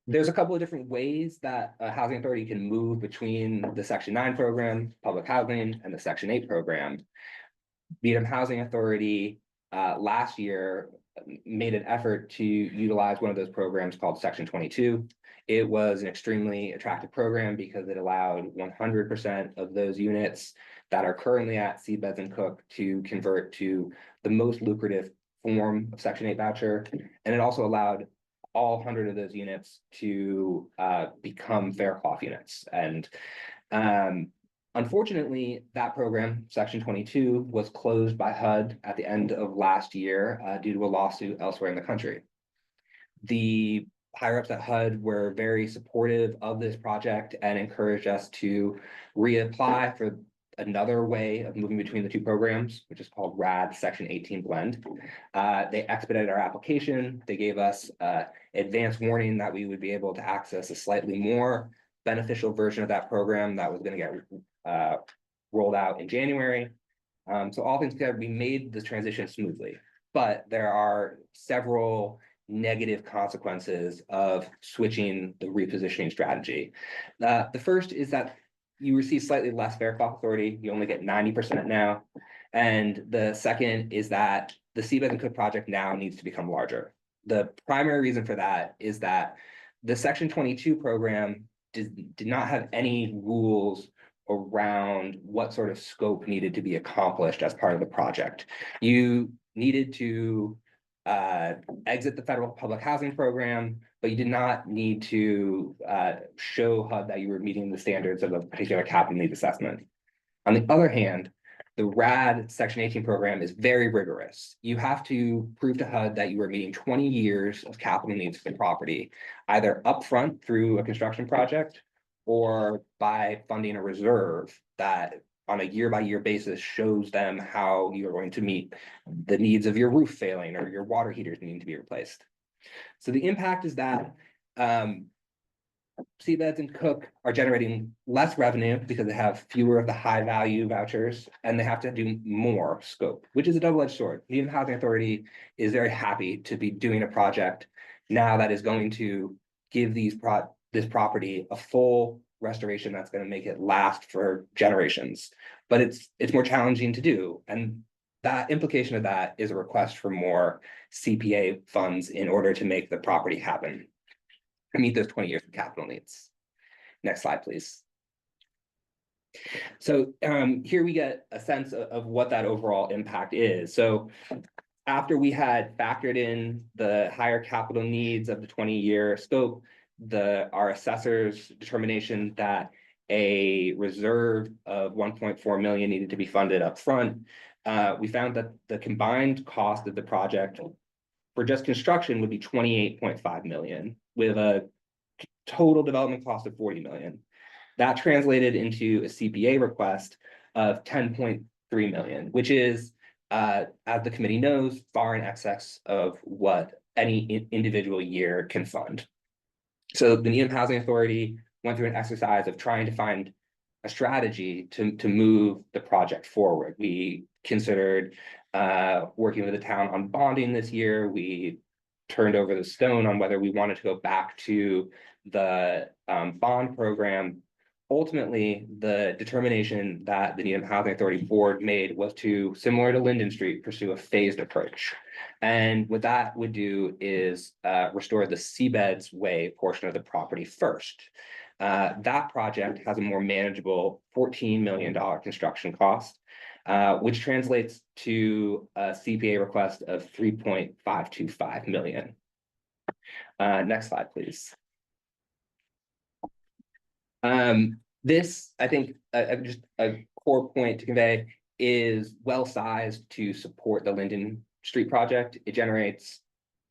There's a couple of different ways that a housing authority can move between the Section 9 program, public housing, and the Section 8 program. Needham Housing Authority last year made an effort to utilize one of those programs called Section 22. It was an extremely attractive program because it allowed 100% of those units that are currently at Seabeds and Cook to convert to the most lucrative form of Section 8 voucher. And it also allowed all 100 of those units to become Fairhoff units. And unfortunately, that program, Section 22, was closed by HUD at the end of last year due to a lawsuit elsewhere in the country. The higher ups at HUD were very supportive of this project and encouraged us to reapply for another way of moving between the two programs, which is called RAD Section 18 Blend. They expedited our application. They gave us advance warning that we would be able to access a slightly more beneficial version of that program that was going to get rolled out in January. So all things together, we made the transition smoothly, but there are several negative consequences of switching the repositioning strategy. The first is that you receive slightly less Fairhoff Authority. You only get 90% now. And the second is that the Seabed and Cook project now needs to become larger. The primary reason for that is that the Section 22 program did not have any rules around what sort of scope needed to be accomplished as part of the project. You needed to exit the federal public housing program, but you did not need to show HUD that you were meeting the standards of a particular capital needs assessment. On the other hand, the RAD Section 18 program is very rigorous. You have to prove to HUD that you are meeting 20 years of capital needs for the property, either upfront through a construction project or by funding a reserve that on a year-by-year basis shows them how you are going to meet the needs of your roof failing or your water heaters needing to be replaced. So the impact is that Seabeds and Cook are generating less revenue because they have fewer of the high-value vouchers, and they have to do more scope, which is a double-edged sword. The Needham Housing Authority is very happy to be doing a project now that is going to give this property a full restoration that's going to make it last for generations, but it's more challenging to do. And that implication of that is a request for more CPA funds in order to make the property happen. meet those 20 years of capital needs. Next slide, please. So here we get a sense of what that overall impact is. So after we had factored in the higher capital needs of the 20-year scope, our assessor's determination that a reserve of 1.4 million needed to be funded up front, we found that the combined cost of the project for just construction would be 28.5 million, with a total development cost of 40 million. That translated into a CPA request of 10.3 million, which is, as the committee knows, far in excess of what any individual year can fund. So the Needham Housing Authority went through an exercise of trying to find a strategy to move the project forward. We considered working with the town on bonding this year. We turned over the stone on whether we wanted to go back to the bond program. Ultimately, the determination that the Needham Housing Authority board made was to, similar to Linden Street, pursue a phased approach. And what that would do is restore the Seabeds Way portion of the property first. That project has a more manageable $14 million construction cost, which translates to a CPA request of 3.525 million. Next slide, please. This, I think, just a core point to convey, is well sized to support the Linden Street project. It generates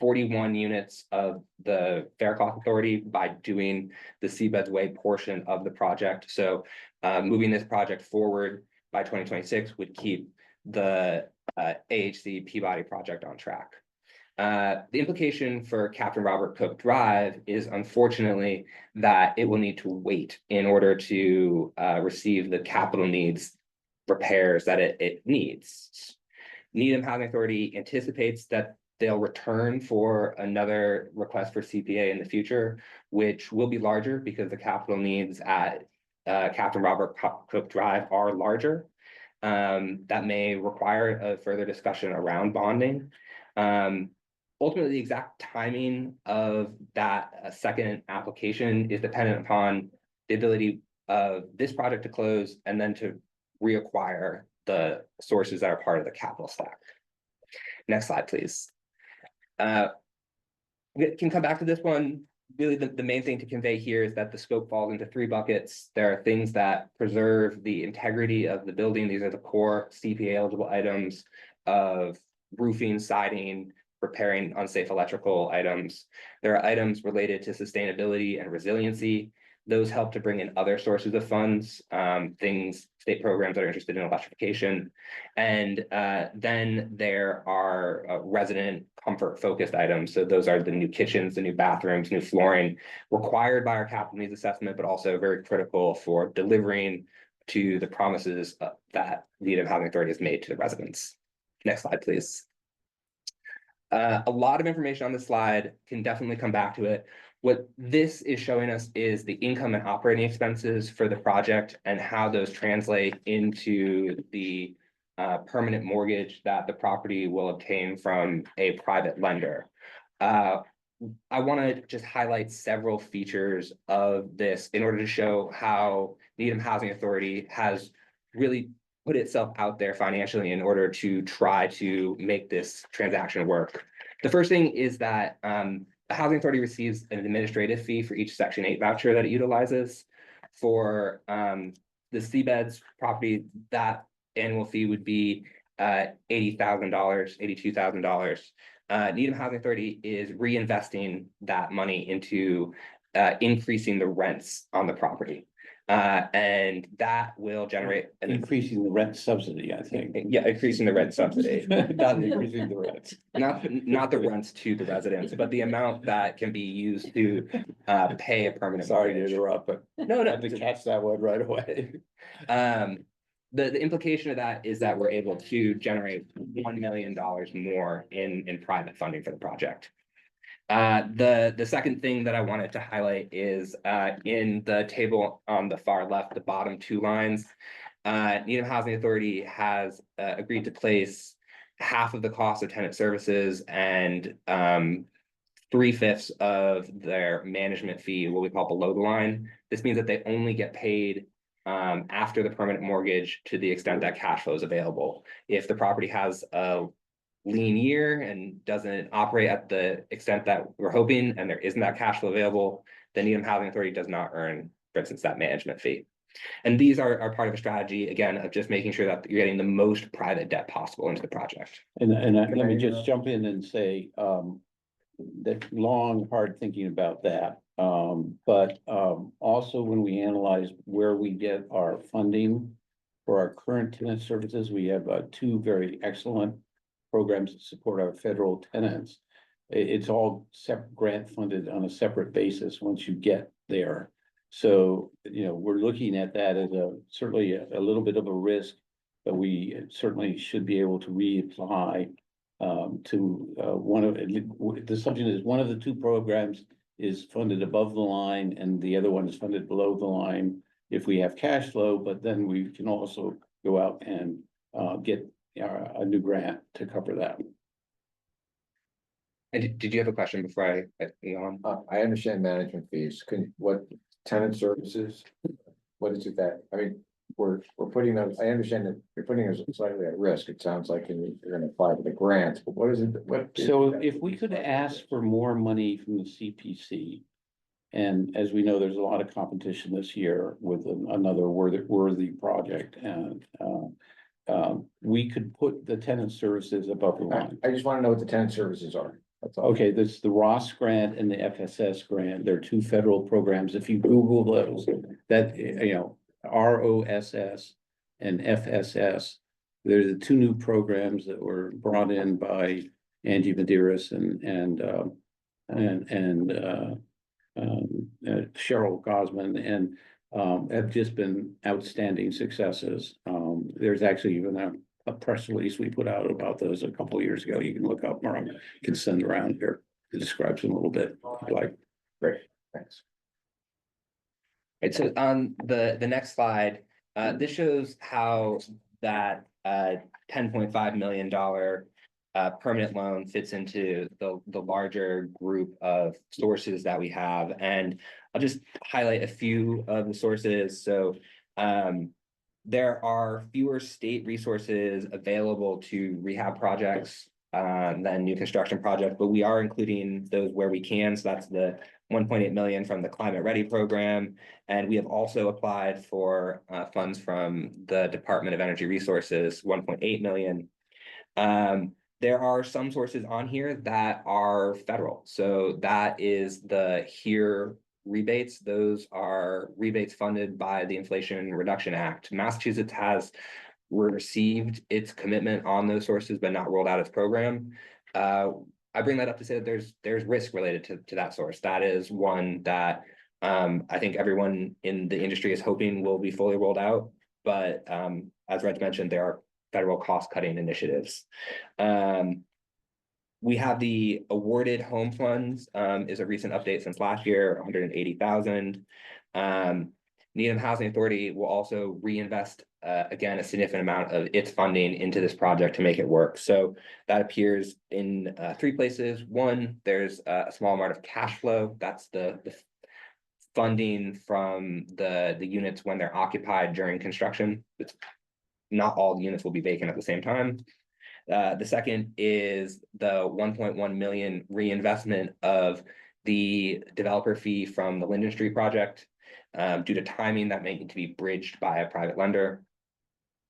41 units of the fair cost authority by doing the Seabeds Way portion of the project. So moving this project forward by 2026 would keep the AHC Peabody project on track. The implication for Captain Robert Cook Drive is unfortunately that it will need to wait in order to receive the capital needs repairs that it needs. Needham Housing Authority anticipates that they'll return for another request for CPA in the future, which will be larger because the capital needs at Captain Robert Cook Drive are larger. That may require a further discussion around bonding. Ultimately, the exact timing of that second application is dependent upon the ability of this project to close and then to reacquire the sources that are part of the capital stack. Next slide, please. We can come back to this one. Really, the main thing to convey here is that the scope falls into 3 buckets. There are things that preserve the integrity of the building. These are the core CPA eligible items of roofing, siding, repairing unsafe electrical items. There are items related to sustainability and resiliency. Those help to bring in other sources of funds, state programs that are interested in electrification. And then there are resident comfort focused items. So those are the new kitchens, the new bathrooms, new flooring required by our capital needs assessment, but also very critical for delivering to the promises that the Needham Housing Authority has made to the residents. Next slide, please. A lot of information on this slide, can definitely come back to it. What this is showing us is the income and operating expenses for the project and how those translate into the permanent mortgage that the property will obtain from a private lender. I want to just highlight several features of this in order to show how Needham Housing Authority has really put itself out there financially in order to try to make this transaction work. The first thing is that the Housing Authority receives an administrative fee for each Section 8 voucher that it utilizes. For the Seabeds property, that annual fee would be $80,000, $82,000. Needham Housing Authority is reinvesting that money into increasing the rents on the property. And that will generate an Increasing the rent subsidy, I think. Yeah, increasing the rent subsidy. Not increasing the rents. Not the rents to the residents, but the amount that can be used to pay a permanent. Sorry to mortgage. interrupt, but No, I had to catch that one right away. The implication of that is that we're able to generate $1 million more in private funding for the project. The second thing that I wanted to highlight is in the table on the far left, the bottom 2 lines, Needham Housing Authority has agreed to place half of the cost of tenant services and 3/5 of their management fee, what we call below the line. This means that they only get paid after the permanent mortgage to the extent that cash flow is available. If the property has a lean year and doesn't operate at the extent that we're hoping, and there isn't that cash flow available, the Needham Housing Authority does not earn, for instance, that management fee. And these are part of a strategy, again, of just making sure that you're getting the most private debt possible into the project. And let me just jump in and say, that long, hard thinking about that. But also when we analyze where we get our funding for our current tenant services, we have two very excellent programs that support our federal tenants. It's all grant funded on a separate basis once you get there. So, we're looking at that as certainly a little bit of a risk, but we certainly should be able to reapply to one of the assumption is one of the two programs is funded above the line and the other one is funded below the line if we have cash flow, but then we can also go out and get a new grant to cover that. And did you have a question before I go on? I understand management fees. What tenant services? What is it that, I mean, we're putting them, I understand that you're putting us slightly at risk. It sounds like you're gonna apply for the grants, but what is it? So if we could ask for more money from the CPC, and as we know, there's a lot of competition this year with another worthy project, and we could put the tenant services above the line. I just wanna know what the tenant services are. That's all. Okay, this is the Ross grant and the FSS grant. They're two federal programs. If you Google those, that, ROSS and FSS, they're the two new programs that were brought in by Angie Medeiros and Cheryl Gosman, and have just been outstanding successes. There's actually even a press release we put out about those a couple of years ago. You can look up, or I can send around here. It describes them a little bit, like. Great, thanks. Right, so on the next slide, this shows how that $10.5 million permanent loan fits into the larger group of sources that we have. And I'll just highlight a few of the sources. So there are fewer state resources available to rehab projects than new construction projects, but we are including those where we can. So that's the 1.8 million from the Climate Ready program. And we have also applied for funds from the Department of Energy Resources, 1.8 million. There are some sources on here that are federal. So that is the HERE rebates. Those are rebates funded by the Inflation Reduction Act. Massachusetts has received its commitment on those sources, but not rolled out its program. I bring that up to say that there's risk related to that source. That is one that I think everyone in the industry is hoping will be fully rolled out. But as Reg mentioned, there are federal cost-cutting initiatives. We have the awarded home funds is a recent update since last year, 180,000. Needham Housing Authority will also reinvest again a significant amount of its funding into this project to make it work. So that appears in three places. One, there's a small amount of cash flow. That's the funding from the units when they're occupied during construction. It's not all the units will be vacant at the same time. The second is the 1.1 million reinvestment of the developer fee from the Linden Street project. Due to timing, that may need to be bridged by a private lender.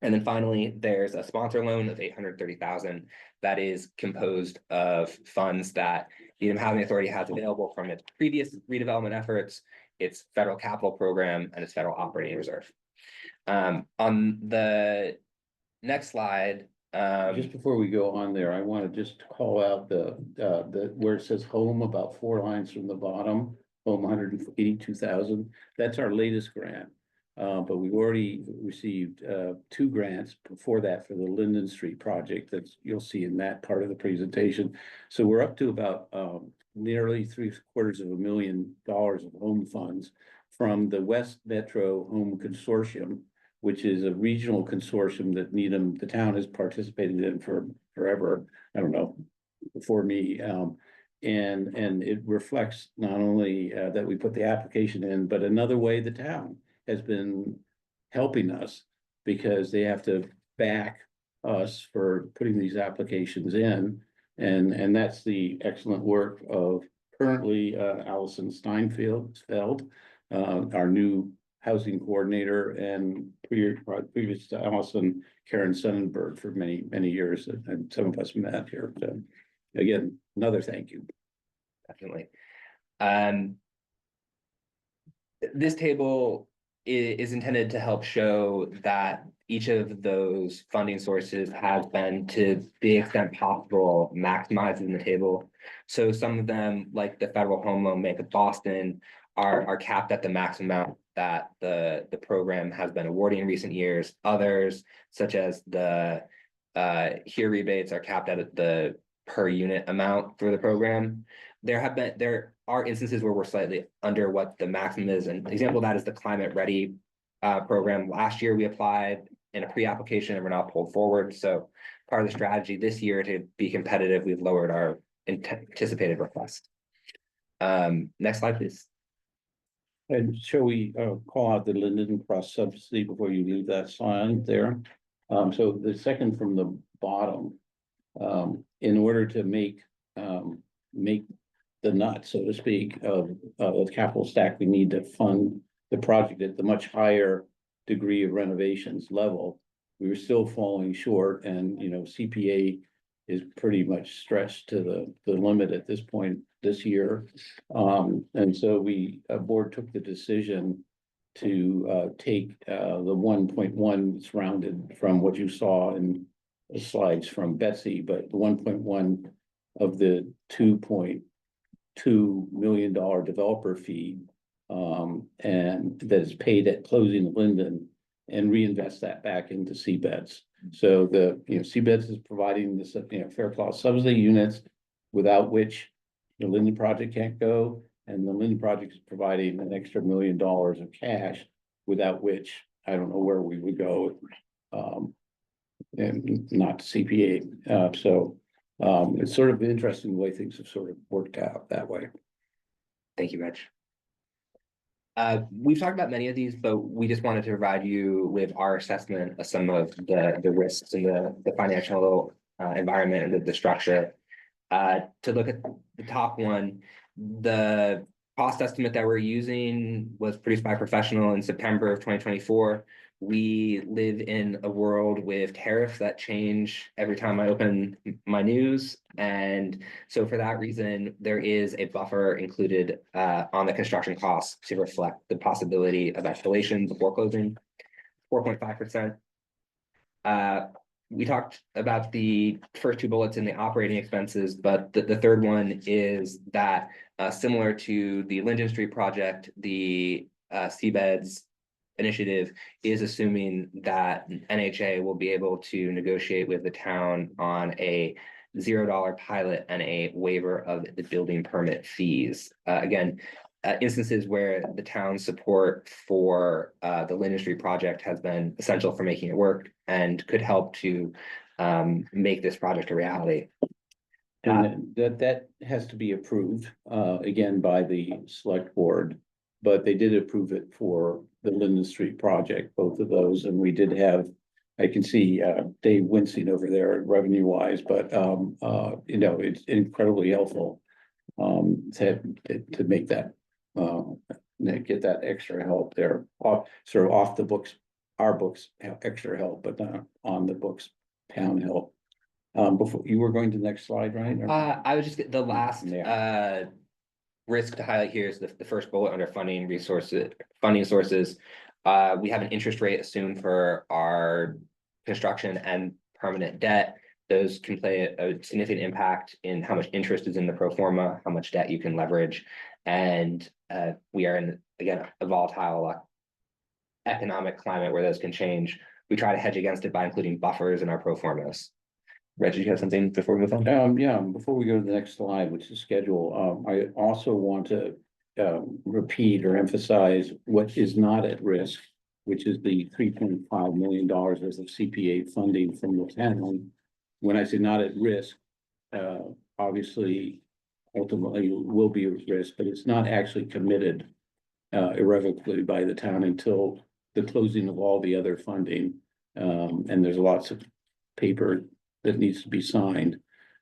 And then finally, there's a sponsor loan of 830,000 that is composed of funds that Needham Housing Authority has available from its previous redevelopment efforts, its federal capital program, and its federal operating reserve. On the next slide, Just before we go on there, I want to just call out the where it says home about 4 lines from the bottom, home 182,000. That's our latest grant. But we've already received 2 grants before that for the Linden Street project that you'll see in that part of the presentation. So we're up to about nearly $750,000 of home funds from the West Metro Home Consortium, which is a regional consortium that Needham, the town, has participated in for forever. I don't know, before me. and it reflects not only that we put the application in, but another way the town has been helping us because they have to back us for putting these applications in. And that's the excellent work of currently Allison Steinfeld, our new housing coordinator, and previous to Allison, Karen Sonnenberg for many, many years, and some of us met here. So again, another thank you. Definitely. This table is intended to help show that each of those funding sources has been, to the extent possible, maximized in the table. So some of them, like the Federal Home Loan Bank of Boston, are capped at the max amount that the program has been awarding in recent years. Others, such as the HERE rebates, are capped at the per unit amount for the program. There are instances where we're slightly under what the maximum is. An example of that is the Climate Ready program. Last year, we applied in a pre-application and we're not pulled forward. So part of the strategy this year to be competitive, we've lowered our anticipated request. Next slide, please. And shall we call out the Linden Cross subsidy before you leave that slide there? So the second from the bottom, in order to make the nut, so to speak, of the capital stack, we need to fund the project at the much higher degree of renovations level. We were still falling short, and CPA is pretty much stretched to the limit at this point this year. And so board took the decision to take the 1.1, it's rounded from what you saw in the slides from Betsy, but the 1.1 of the $2.2 million developer fee, and that is paid at closing of Linden, and reinvest that back into CBEDS. So CBEDS is providing this, fair clause subsidy units, without which the Linden project can't go, and the Linden project is providing an extra $1 million of cash, without which I don't know where we would go, and not CPA. So it's sort of interesting the way things have sort of worked out that way. Thank you, Rich. We've talked about many of these, but we just wanted to provide you with our assessment of some of the risks in the financial environment and the structure. To look at the top one, the cost estimate that we're using was produced by a professional in September of 2024. We live in a world with tariffs that change every time I open my news. And so for that reason, there is a buffer included on the construction costs to reflect the possibility of escalation before closing, 4.5%. We talked about the first two bullets in the operating expenses, but the third one is that similar to the Linden Street project, the CBEDS initiative is assuming that NHA will be able to negotiate with the town on a $0 pilot and a waiver of the building permit fees. Again, instances where the town's support for the Linden Street project has been essential for making it work and could help to make this project a reality. And that has to be approved again by the select board, but they did approve it for the Linden Street project, both of those, and we did have, I can see Dave wincing over there revenue wise, but it's incredibly helpful to make that get that extra help there, sort of off the books, our books, extra help, but not on the books, town help. Before you were going to the next slide, right? I was just the last risk to highlight here is the first bullet under funding sources. We have an interest rate assumed for our construction and permanent debt. Those can play a significant impact in how much interest is in the pro forma, how much debt you can leverage. And we are in, again, a volatile economic climate where those can change. We try to hedge against it by including buffers in our pro formas. Reg, you have something before we move on? Yeah, before we go to the next slide, which is schedule, I also want to repeat or emphasize what is not at risk, which is the $3.5 million worth of CPA funding from the town. When I say not at risk, obviously, ultimately will be a risk, but it's not actually committed irrevocably by the town until the closing of all the other funding. And there's lots of paper that needs to be signed.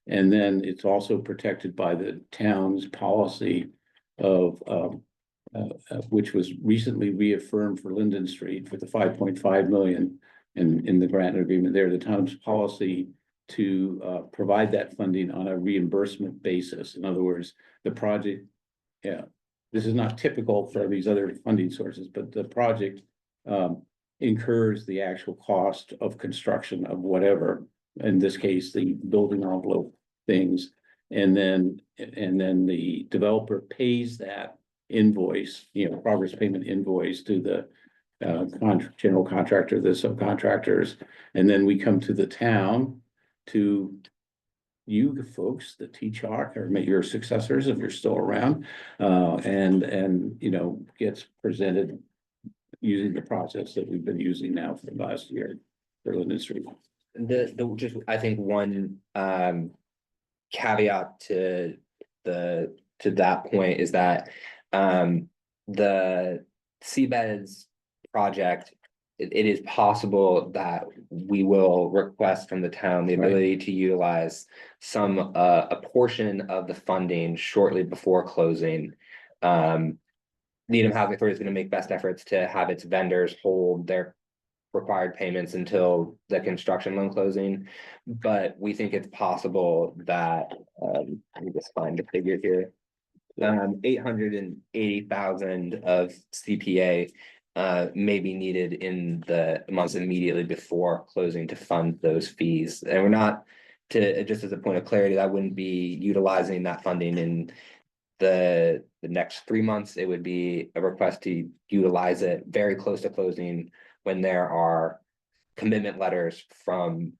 And then it's also protected by the town's policy of, which was recently reaffirmed for Linden Street for the 5.5 million in the grant agreement there, the town's policy to provide that funding on a reimbursement basis. In other words, the project, yeah, this is not typical for these other funding sources, but the project incurs the actual cost of construction of whatever, in this case, the building envelope things. And then the developer pays that invoice, progress payment invoice to the general contractor, the subcontractors. And then we come to the town to you folks, the TCHOC, or maybe your successors if you're still around, and gets presented using the process that we've been using now for the last year for Linden Street. Just, I think one caveat to that point is that the Seabeds project, it is possible that we will request from the town the ability to utilize some a portion of the funding shortly before closing. Needham Housing Authority is going to make best efforts to have its vendors hold their required payments until the construction loan closing, but we think it's possible that let me just find the figure here. 880,000 of CPA may be needed in the months immediately before closing to fund those fees. And we're not, to just as a point of clarity, that wouldn't be utilizing that funding in the next 3 months. It would be a request to utilize it very close to closing when there are commitment letters from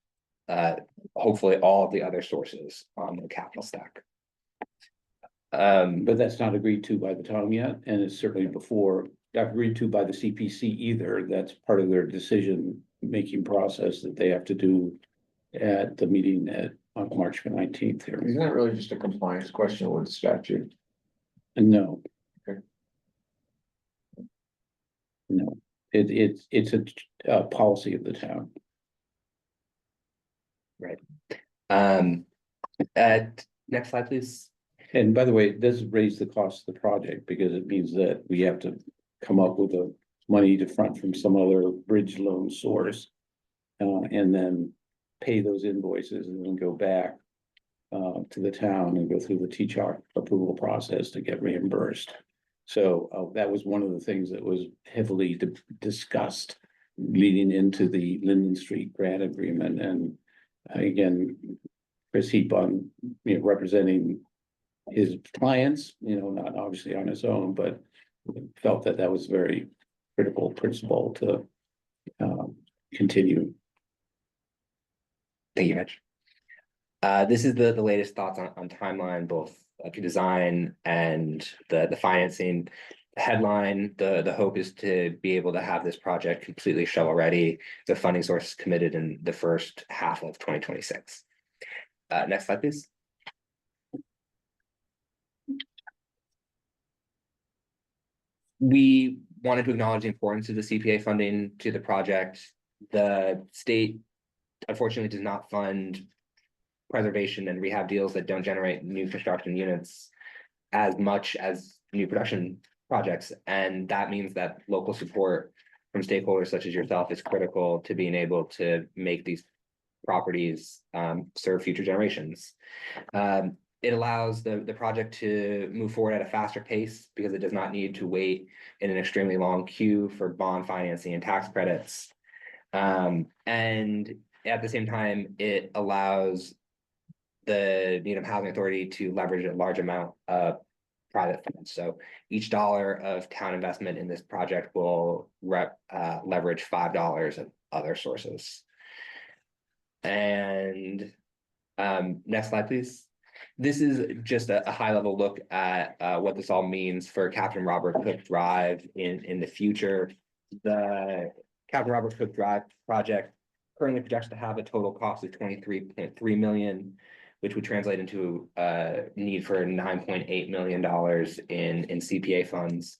hopefully all of the other sources on the capital stack. But that's not agreed to by the town yet, and it's certainly before agreed to by the CPC either. That's part of their decision-making process that they have to do at the meeting on March 19th here. Isn't that really just a compliance question with the statute? And no. Okay. No, it's a policy of the town. Right. Next slide, please. And by the way, it does raise the cost of the project because it means that we have to come up with the money to front from some other bridge loan source. And then pay those invoices and then go back to the town and go through the TCHOC approval process to get reimbursed. So that was one of the things that was heavily discussed leading into the Linden Street grant agreement. And again, Chris Heap representing his clients, not obviously on his own, but felt that was very critical principle to continue. Thank you, Mitch. This is the latest thoughts on timeline, both design and the financing. Headline, the hope is to be able to have this project completely shovel ready. The funding source committed in the first half of 2026. Next slide, please. We wanted to acknowledge the importance of the CPA funding to the project. The state unfortunately does not fund preservation and rehab deals that don't generate new construction units as much as new production projects. And that means that local support from stakeholders such as yourself is critical to being able to make these properties serve future generations. It allows the project to move forward at a faster pace because it does not need to wait in an extremely long queue for bond financing and tax credits. And at the same time, it allows the Needham Housing Authority to leverage a large amount of private funds. So each dollar of town investment in this project will leverage $5 of other sources. And next slide, please. This is just a high level look at what this all means for Captain Robert Cook Drive in the future. The Captain Robert Cook Drive project currently projects to have a total cost of $23.3 million. which would translate into need for $9.8 million in CPA funds.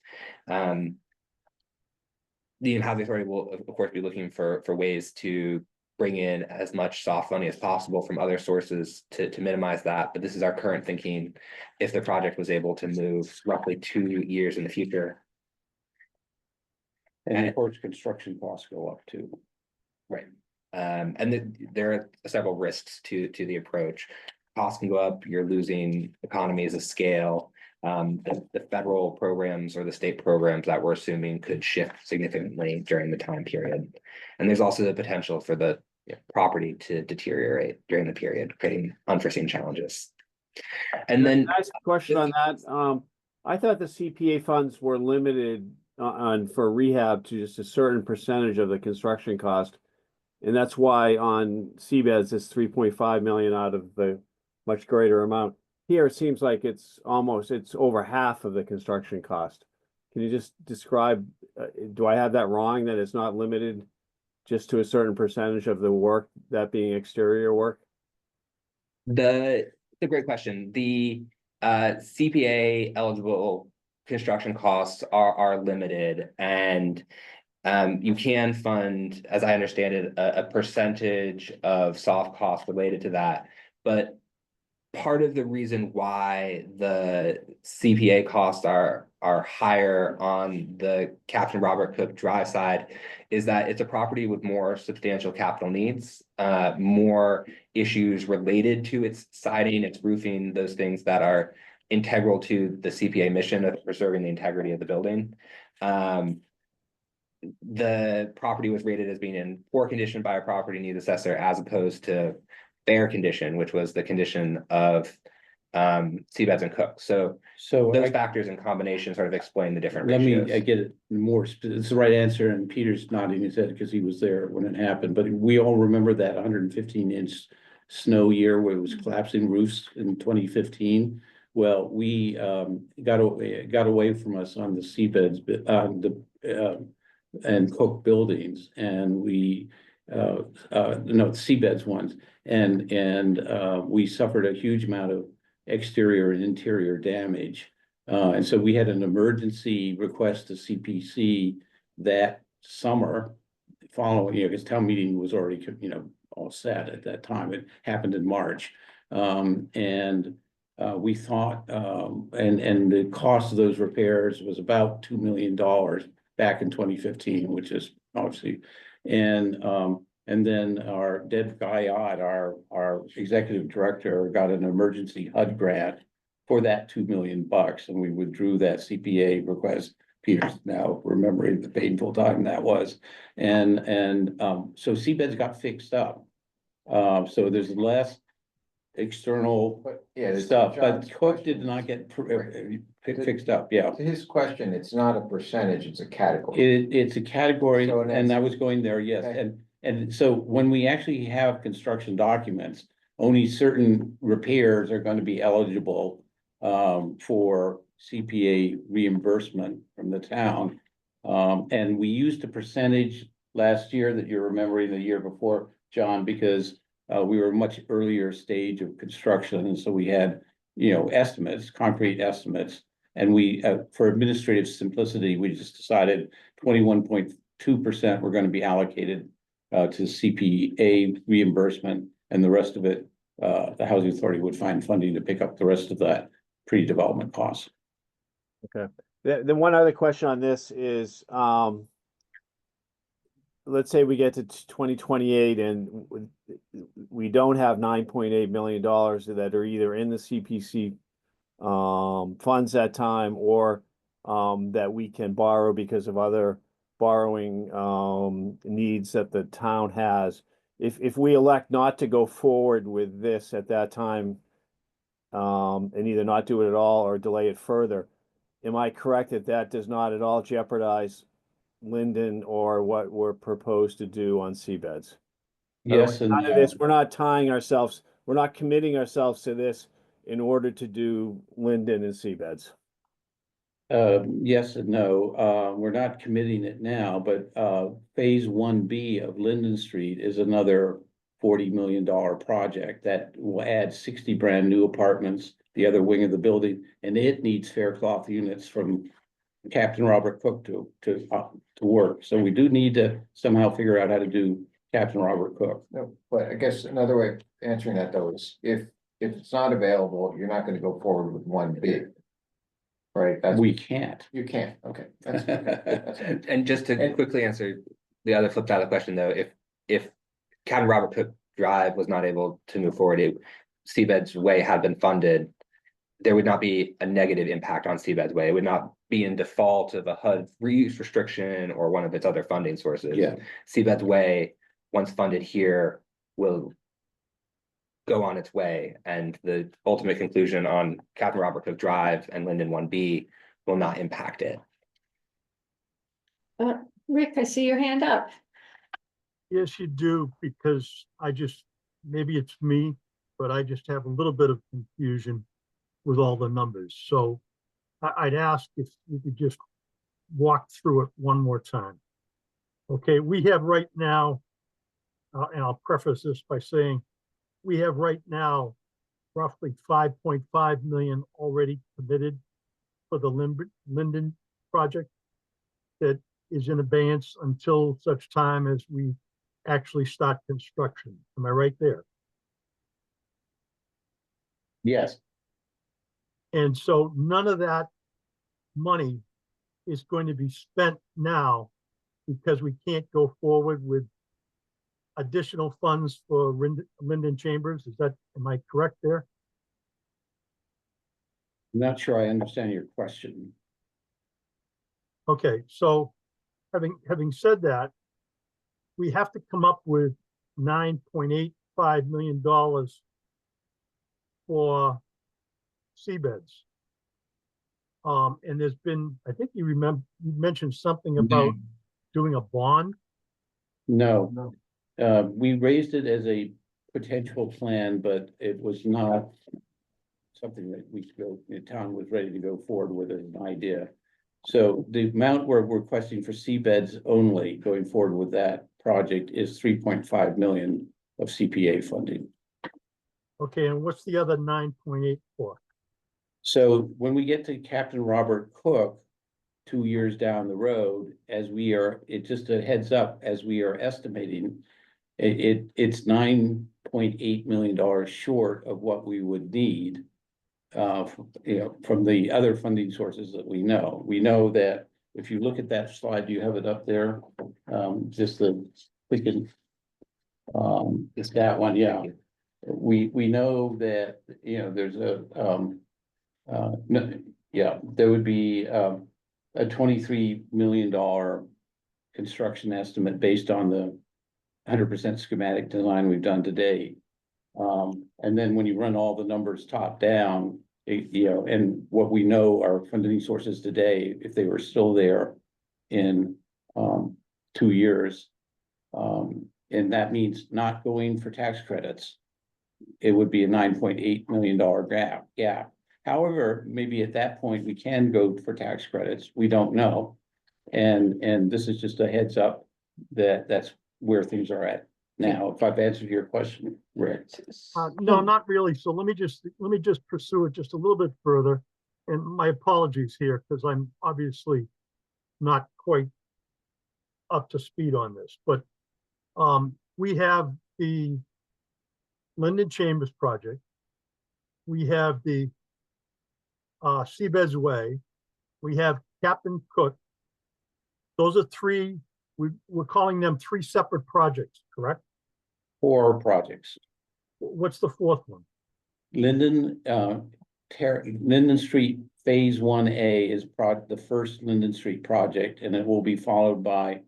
The Housing Authority will, of course, be looking for ways to bring in as much soft money as possible from other sources to minimize that. But this is our current thinking if the project was able to move roughly 2 years in the future. And of course, construction costs go up too. Right. There are several risks to the approach. Costs can go up, you're losing economies of scale. The federal programs or the state programs that we're assuming could shift significantly during the time period. And there's also the potential for the property to deteriorate during the period, creating unforeseen challenges. And then Can I ask a question on that. I thought the CPA funds were limited on for rehab to just a certain percentage of the construction cost. And that's why on Seabeds, it's 3.5 million out of the much greater amount. Here, it seems like it's over half of the construction cost. Can you just describe, do I have that wrong, that it's not limited just to a certain percentage of the work, that being exterior work? It's a great question. The CPA eligible construction costs are limited, and you can fund, as I understand it, a percentage of soft costs related to that. But part of the reason why the CPA costs are higher on the Captain Robert Cook Drive side is that it's a property with more substantial capital needs, more issues related to its siding, its roofing, those things that are integral to the CPA mission of preserving the integrity of the building. The property was rated as being in poor condition by a property needs assessor, as opposed to fair condition, which was the condition of Seabeds and Cook. So those factors in combination sort of explain the different Let ratios. me get it more, it's the right answer, and Peter's nodding his head because he was there when it happened, but we all remember that 115-inch snow year where it was collapsing roofs in 2015. Well, we got away from us on the Seabeds, and Cook buildings, and we Seabeds ones, and we suffered a huge amount of exterior and interior damage. And so we had an emergency request to CPC that summer following, because town meeting was already, all set at that time. It happened in March. We thought, and the cost of those repairs was about $2 million back in 2015, which is obviously, and then our Deb Guyot, our executive director, got an emergency HUD grant for that $2 million, and we withdrew that CPA request. Peter's now remembering the painful time that was, and so Seabeds got fixed up. So there's less external stuff, but Cook did not get fixed up. Yeah. To his question, it's not a percentage, it's a category. It's a category, So and I was going there, yes, Okay. and so when we actually have construction documents, only certain repairs are going to be eligible for CPA reimbursement from the town. And we used a percentage last year that you're remembering the year before, John, because we were a much earlier stage of construction, and so we had, estimates, concrete estimates. And we, for administrative simplicity, we just decided 21.2% were going to be allocated to CPA reimbursement, and the rest of it, the Housing Authority would find funding to pick up the rest of that pre-development costs. Okay. Then one other question on this is, let's say we get to 2028 and we don't have $9.8 million that are either in the CPC funds that time, or that we can borrow because of other borrowing needs that the town has. If we elect not to go forward with this at that time, and either not do it at all or delay it further, am I correct that that does not at all jeopardize Linden or what we're proposed to do on Seabeds? Yes, and None of this, we're not tying ourselves, we're not committing ourselves to this in order to do Linden and Seabeds. yes and no. We're not committing it now, but phase 1B of Linden Street is another $40 million project that will add 60 brand new apartments, the other wing of the building, and it needs Faircloth units from Captain Robert Cook to work. So we do need to somehow figure out how to do Captain Robert Cook. No, but I guess another way of answering that though is if it's not available, you're not gonna go forward with one bid. Right? That's, We can't. you can't, okay. That's And just to And- quickly answer the other flip side of the question, though, if Captain Robert Cook Drive was not able to move forward, Seabed's Way had been funded, there would not be a negative impact on Seabed's Way. It would not be in default of a HUD reuse restriction or one of its other funding sources. Yeah. Seabed's Way, once funded here, will go on its way, and the ultimate conclusion on Captain Robert Cook Drive and Linden 1B will not impact it. Rick, I see your hand up. Yes, you do, because maybe it's me, but I just have a little bit of confusion with all the numbers. So I'd ask if you could just walk through it one more time. Okay, we have right now, and I'll preface this by saying, we have right now roughly 5.5 million already committed for the Linden project that is in abeyance until such time as we actually start construction. Am I right there? Yes. And so none of that money is going to be spent now because we can't go forward with additional funds for Linden Chambers. Am I correct there? I'm not sure I understand your question. Okay, so having said that, we have to come up with $9.85 million for seabeds. And there's been, I think you mentioned something about doing a bond. No. We raised it as a potential plan, but it was not something that the town was ready to go forward with as an idea. So the amount we're requesting for seabeds only going forward with that project is 3.5 million of CPA funding. Okay, and what's the other 9.8 for? So when we get to Captain Robert Cook, 2 years down the road, it just a heads up, as we are estimating, it's $9.8 million short of what we would need. From the other funding sources that we know. We know that if you look at that slide, you have it up there, it's that one, yeah. We know that, there's there would be a $23 million construction estimate based on the 100% schematic design we've done today. And then when you run all the numbers top down, and what we know are funding sources today, if they were still there in 2 years, and that means not going for tax credits, it would be a $9.8 million gap. However, maybe at that point we can go for tax credits. We don't know. And this is just a heads up that that's where things are at now. If I've answered your question, Rick. No, not really. So let me just pursue it just a little bit further. And my apologies here, because I'm obviously not quite up to speed on this, but we have the Linden Chambers project. We have the Seabed's Way. We have Captain Cook. Those are three, we're calling them three separate projects, correct? 4 projects. What's the fourth one? Linden Street Phase 1A is the first Linden Street project, and it will be followed by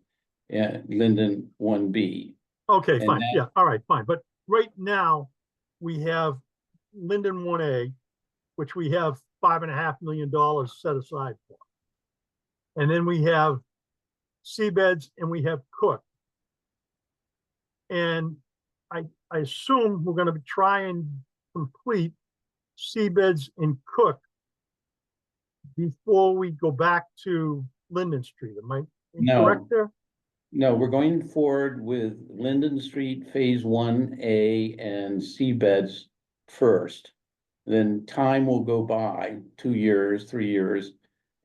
Linden 1B. Okay, And fine. that- Yeah, all right, fine. But right now, we have Linden 1A, which we have $5.5 million set aside for. And then we have Seabeds and we have Cook. And I assume we're gonna try and complete Seabeds and Cook before we go back to Linden Street. Am I No. incorrect there? No, we're going forward with Linden Street Phase 1A and seabeds first. Then time will go by, 2 years, 3 years.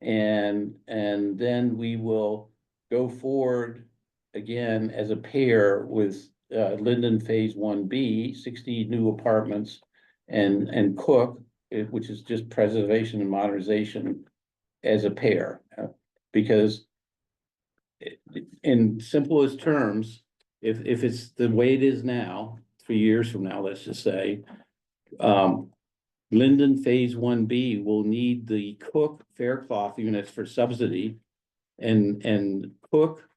And then we will go forward again as a pair with Linden Phase 1B, 60 new apartments. And Cook, which is just preservation and modernization as a pair. Because in simplest terms, if it's the way it is now, 3 years from now, let's just say, Linden Phase 1B will need the Cook Faircloth units for subsidy, and Cook,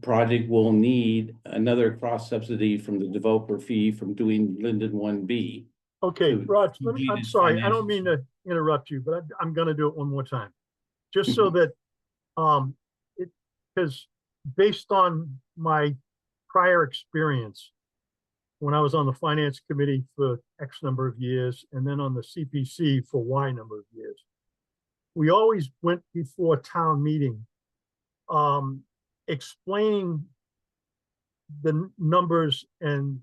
project will need another cross subsidy from the developer fee from doing Linden 1B. Okay, So Rod, you I'm needed sorry, I don't mean financial- to interrupt you, but I'm gonna do it one more time. Just so that, because based on my prior experience, when I was on the finance committee for X number of years, and then on the CPC for Y number of years, we always went before town meeting, explaining the numbers and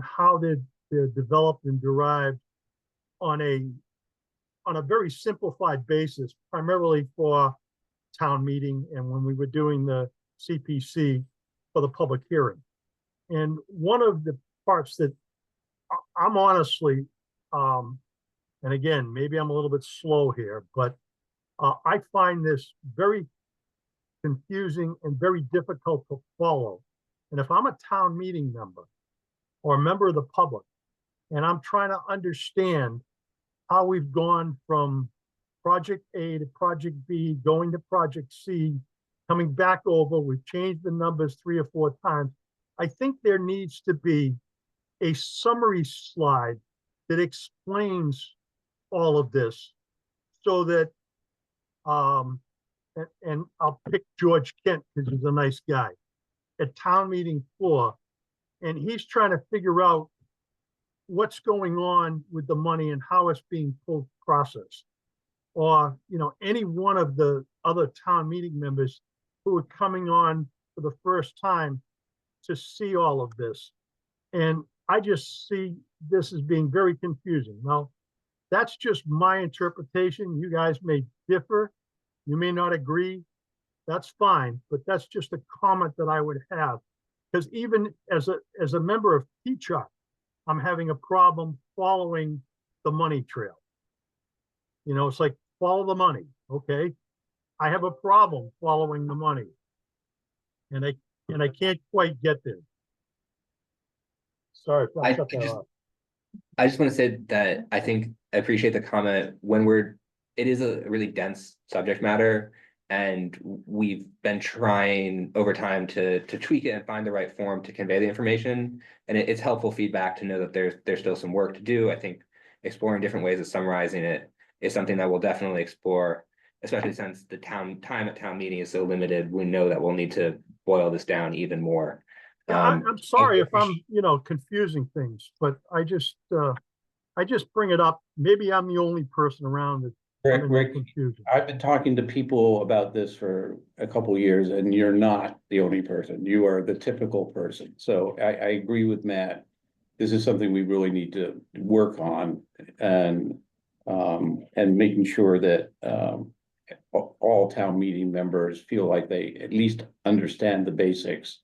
how they're developed and derived on a very simplified basis, primarily for town meeting and when we were doing the CPC for the public hearing. And one of the parts that I'm honestly, and again, maybe I'm a little bit slow here, but I find this very confusing and very difficult to follow. And if I'm a town meeting member or a member of the public, and I'm trying to understand how we've gone from project A to project B, going to project C, coming back over, we've changed the numbers 3 or 4 times. I think there needs to be a summary slide that explains all of this so that, and I'll pick George Kent because he's a nice guy, at town meeting floor, and he's trying to figure out what's going on with the money and how it's being processed. Or, any one of the other town meeting members who are coming on for the first time to see all of this. And I just see this as being very confusing. Now, that's just my interpretation. You guys may differ. You may not agree. That's fine, but that's just a comment that I would have. Because even as a member of TCHOC, I'm having a problem following the money trail. It's like, follow the money, okay? I have a problem following the money. And I can't quite get there. Sorry, I'll shut that off. I just want to say that I appreciate the comment it is a really dense subject matter, and we've been trying over time to tweak it and find the right form to convey the information. And it's helpful feedback to know that there's still some work to do. I think exploring different ways of summarizing it is something that we'll definitely explore, especially since the time at town meeting is so limited. We know that we'll need to boil this down even more. Yeah, I'm sorry if I'm, confusing things, but I just bring it up. Maybe I'm the only person around that. Rick, I've been talking to people about this for a couple of years, and you're not the only person. You are the typical person. So I agree with Matt. This is something we really need to work on, and making sure that all town meeting members feel like they at least understand the basics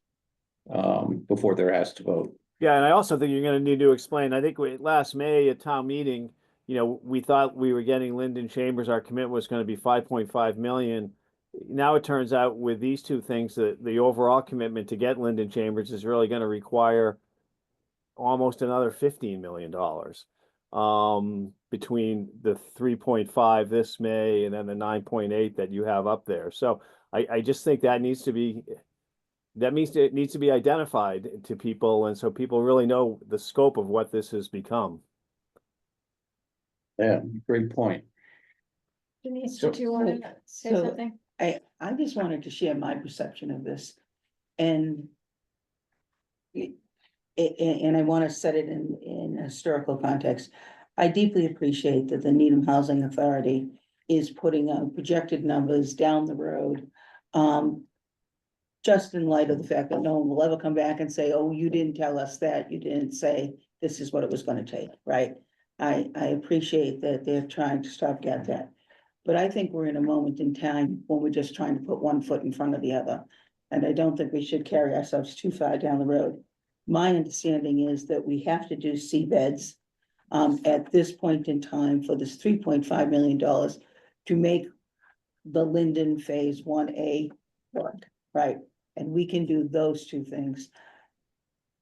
before they're asked to vote. Yeah, and I also think you're gonna need to explain, I think last May at town meeting, we thought we were getting Linden Chambers, our commitment was gonna be 5.5 million. Now it turns out with these two things, that the overall commitment to get Linden Chambers is really gonna require almost another $15 million. Between the 3.5 this May and then the 9.8 that you have up there. So I just think that needs to be identified to people, and so people really know the scope of what this has become. Yeah, great point. Denise, So- did you want to say so- something? I just wanted to share my perception of this. And and I want to set it in historical context. I deeply appreciate that the Needham Housing Authority is putting out projected numbers down the road. just in light of the fact that no one will ever come back and say, oh, you didn't tell us that, you didn't say this is what it was gonna take, right? I appreciate that they're trying to stopgap that. But I think we're in a moment in time when we're just trying to put one foot in front of the other. And I don't think we should carry ourselves too far down the road. My understanding is that we have to do seabeds at this point in time for this $3.5 million to make the Linden Phase 1A work, right? And we can do those two things.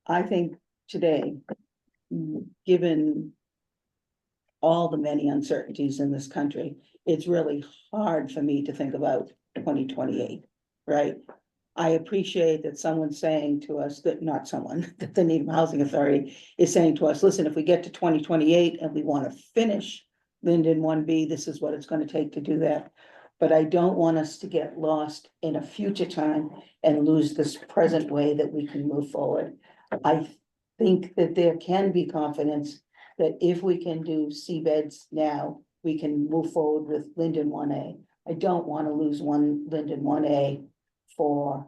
I think today, given all the many uncertainties in this country, it's really hard for me to think about 2028, right? I appreciate that someone's saying to us that, not someone, that the Needham Housing Authority is saying to us, listen, if we get to 2028 and we want to finish Linden 1B, this is what it's going to take to do that. But I don't want us to get lost in a future time and lose this present way that we can move forward. I think that there can be confidence that if we can do seabeds now, we can move forward with Linden 1A. I don't want to lose Linden 1A for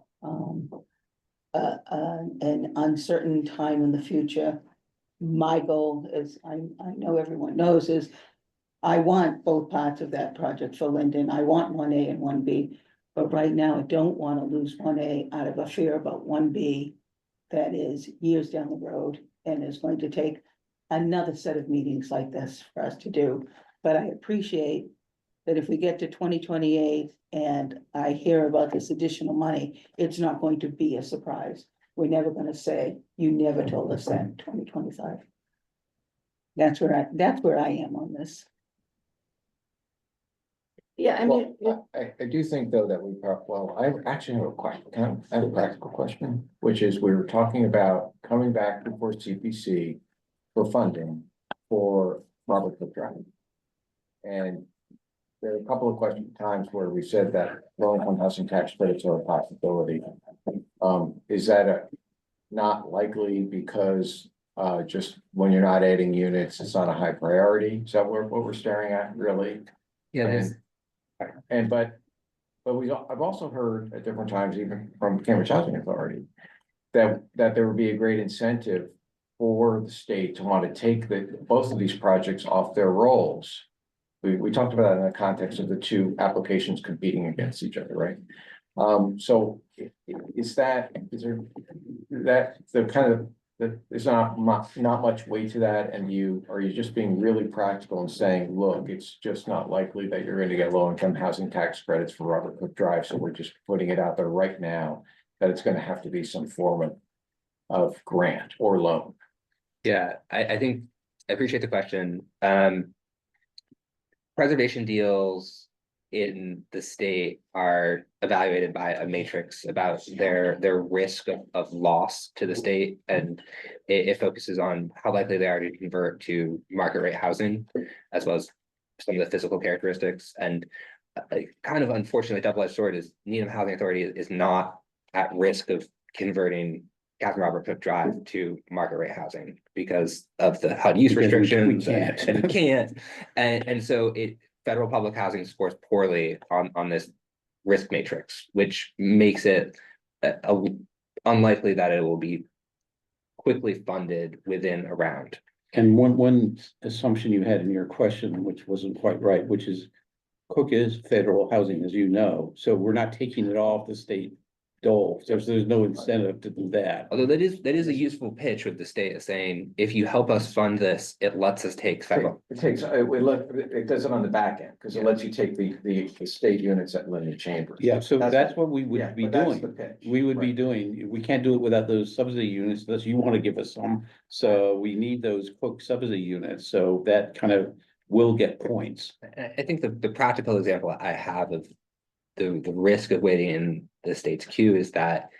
an uncertain time in the future. My goal is, I know everyone knows, is I want both parts of that project for Linden. I want 1A and 1B, but right now I don't want to lose 1A out of a fear about 1B that is years down the road and is going to take another set of meetings like this for us to do. But I appreciate that if we get to 2028 and I hear about this additional money, it's not going to be a surprise. We're never going to say, you never told us that in 2025. That's where I am on this. Yeah, I mean, Well, I do think though that I actually have a question, I have a practical question, which is we were talking about coming back before CPC for funding for Robert Cook Drive. And there are a couple of times where we said that low-income housing tax credits are a possibility. Is that not likely because just when you're not adding units, it's not a high priority? Is that what we're staring at, really? Yeah, But I've also heard at different times, even from Cambridge Housing Authority, that there would be a great incentive for the state to want to take both of these projects off their rolls. We talked about that in the context of the two applications competing against each other, right? So is there the kind of, there's not much weight to that, and are you just being really practical and saying, look, it's just not likely that you're going to get low-income housing tax credits for Robert Cook Drive, so we're just putting it out there right now that it's going to have to be some form of grant or loan? yeah, I think I appreciate the question. Preservation deals in the state are evaluated by a matrix about their risk of loss to the state, and it focuses on how likely they are to convert to market rate housing, as well as some of the physical characteristics. And kind of unfortunately, double-edged sword is Needham Housing Authority is not at risk of converting Catherine Robert Cook Drive to market rate housing because of the HUD use Because we restrictions can't. and we can't. And so federal public housing scores poorly on this risk matrix, which makes it unlikely that it will be quickly funded within a round. And one assumption you had in your question, which wasn't quite right, which is Cook is federal housing, as you know, so we're not taking it off the state dole. There's no incentive to do that. Although that is a useful pitch with the state is saying, if you help us fund this, it lets us take federal. It does it on the back end, because it lets you take the state units at Linden Chambers. Yeah, so that's what we would be but that's doing. the pitch. We would be Right. doing, we can't do it without those subsidy units unless you want to give us some. So we need those Cook subsidy units, so that kind of will get points. I think the practical example I have of the risk of waiting in the state's queue is that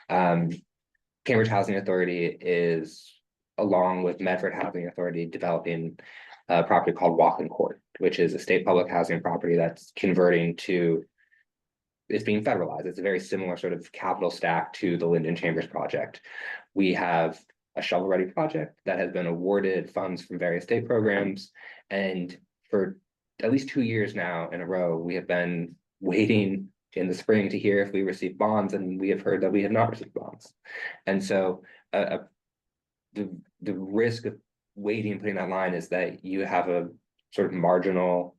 Cambridge Housing Authority is, along with Medford Housing Authority, developing a property called Walken Court, which is a state public housing property that's converting to, it's being federalized. It's a very similar sort of capital stack to the Linden Chambers project. We have a shovel-ready project that has been awarded funds from various state programs, and for at least 2 years now in a row, we have been waiting in the spring to hear if we received bonds, and we have heard that we have not received bonds. And so the risk of waiting and putting that line is that you have a sort of marginal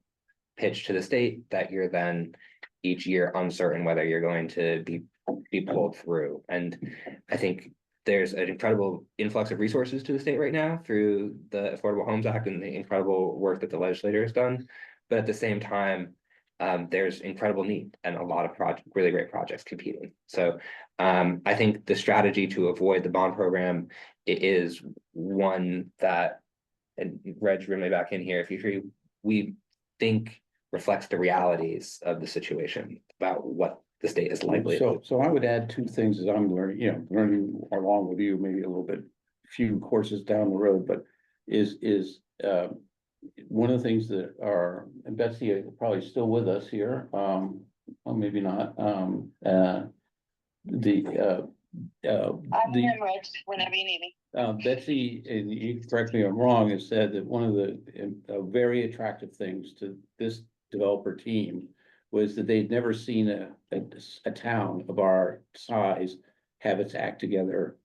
pitch to the state that you're then each year uncertain whether you're going to be pulled through. And I think there's an incredible influx of resources to the state right now through the Affordable Homes Act and the incredible work that the legislature has done. But at the same time, there's incredible need and a lot of really great projects competing. So I think the strategy to avoid the bond program is one that, and Reg, bring me back in here if you agree, we think reflects the realities of the situation about what the state is likely. So I would add two things as I'm learning along with you, maybe a little bit, few courses down the road, but is one of the things that are, and Betsy is probably still with us here, well, maybe not, I am Reg, whenever you need me. Betsy, and you correct me if I'm wrong, has said that one of the very attractive things to this developer team was that they'd never seen a town of our size have its act together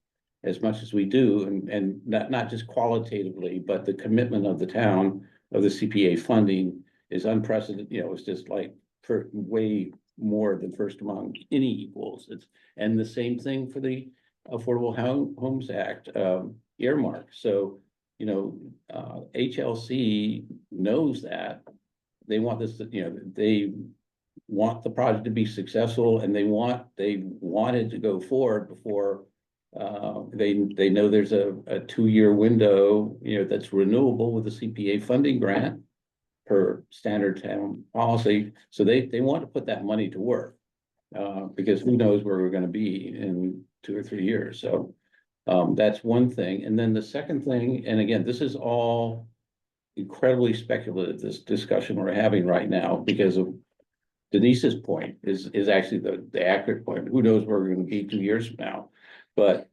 as much as we do, and not just qualitatively, but the commitment of the town of the CPA funding is unprecedented. It's just like for way more than first among any equals. And the same thing for the Affordable Homes Act earmark. So, HLC knows that they want this, they want the project to be successful, and they wanted to go forward before they know there's a 2-year window, that's renewable with the CPA funding grant per standard town policy. So they want to put that money to work because who knows where we're going to be in 2 or 3 years. So that's one thing. And then the second thing, and again, this is all incredibly speculative, this discussion we're having right now, because of Denise's point is actually the accurate point. Who knows where we're going to be 2 years from now? But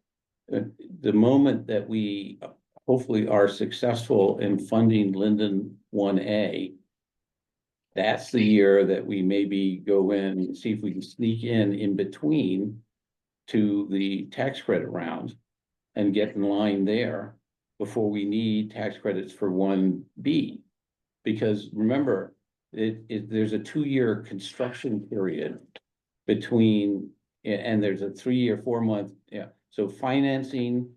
the moment that we hopefully are successful in funding Linden 1A, that's the year that we maybe go in and see if we can sneak in between to the tax credit round and get in line there before we need tax credits for 1B. Because remember, there's a 2-year construction period between, and there's a 3 or 4 month, so financing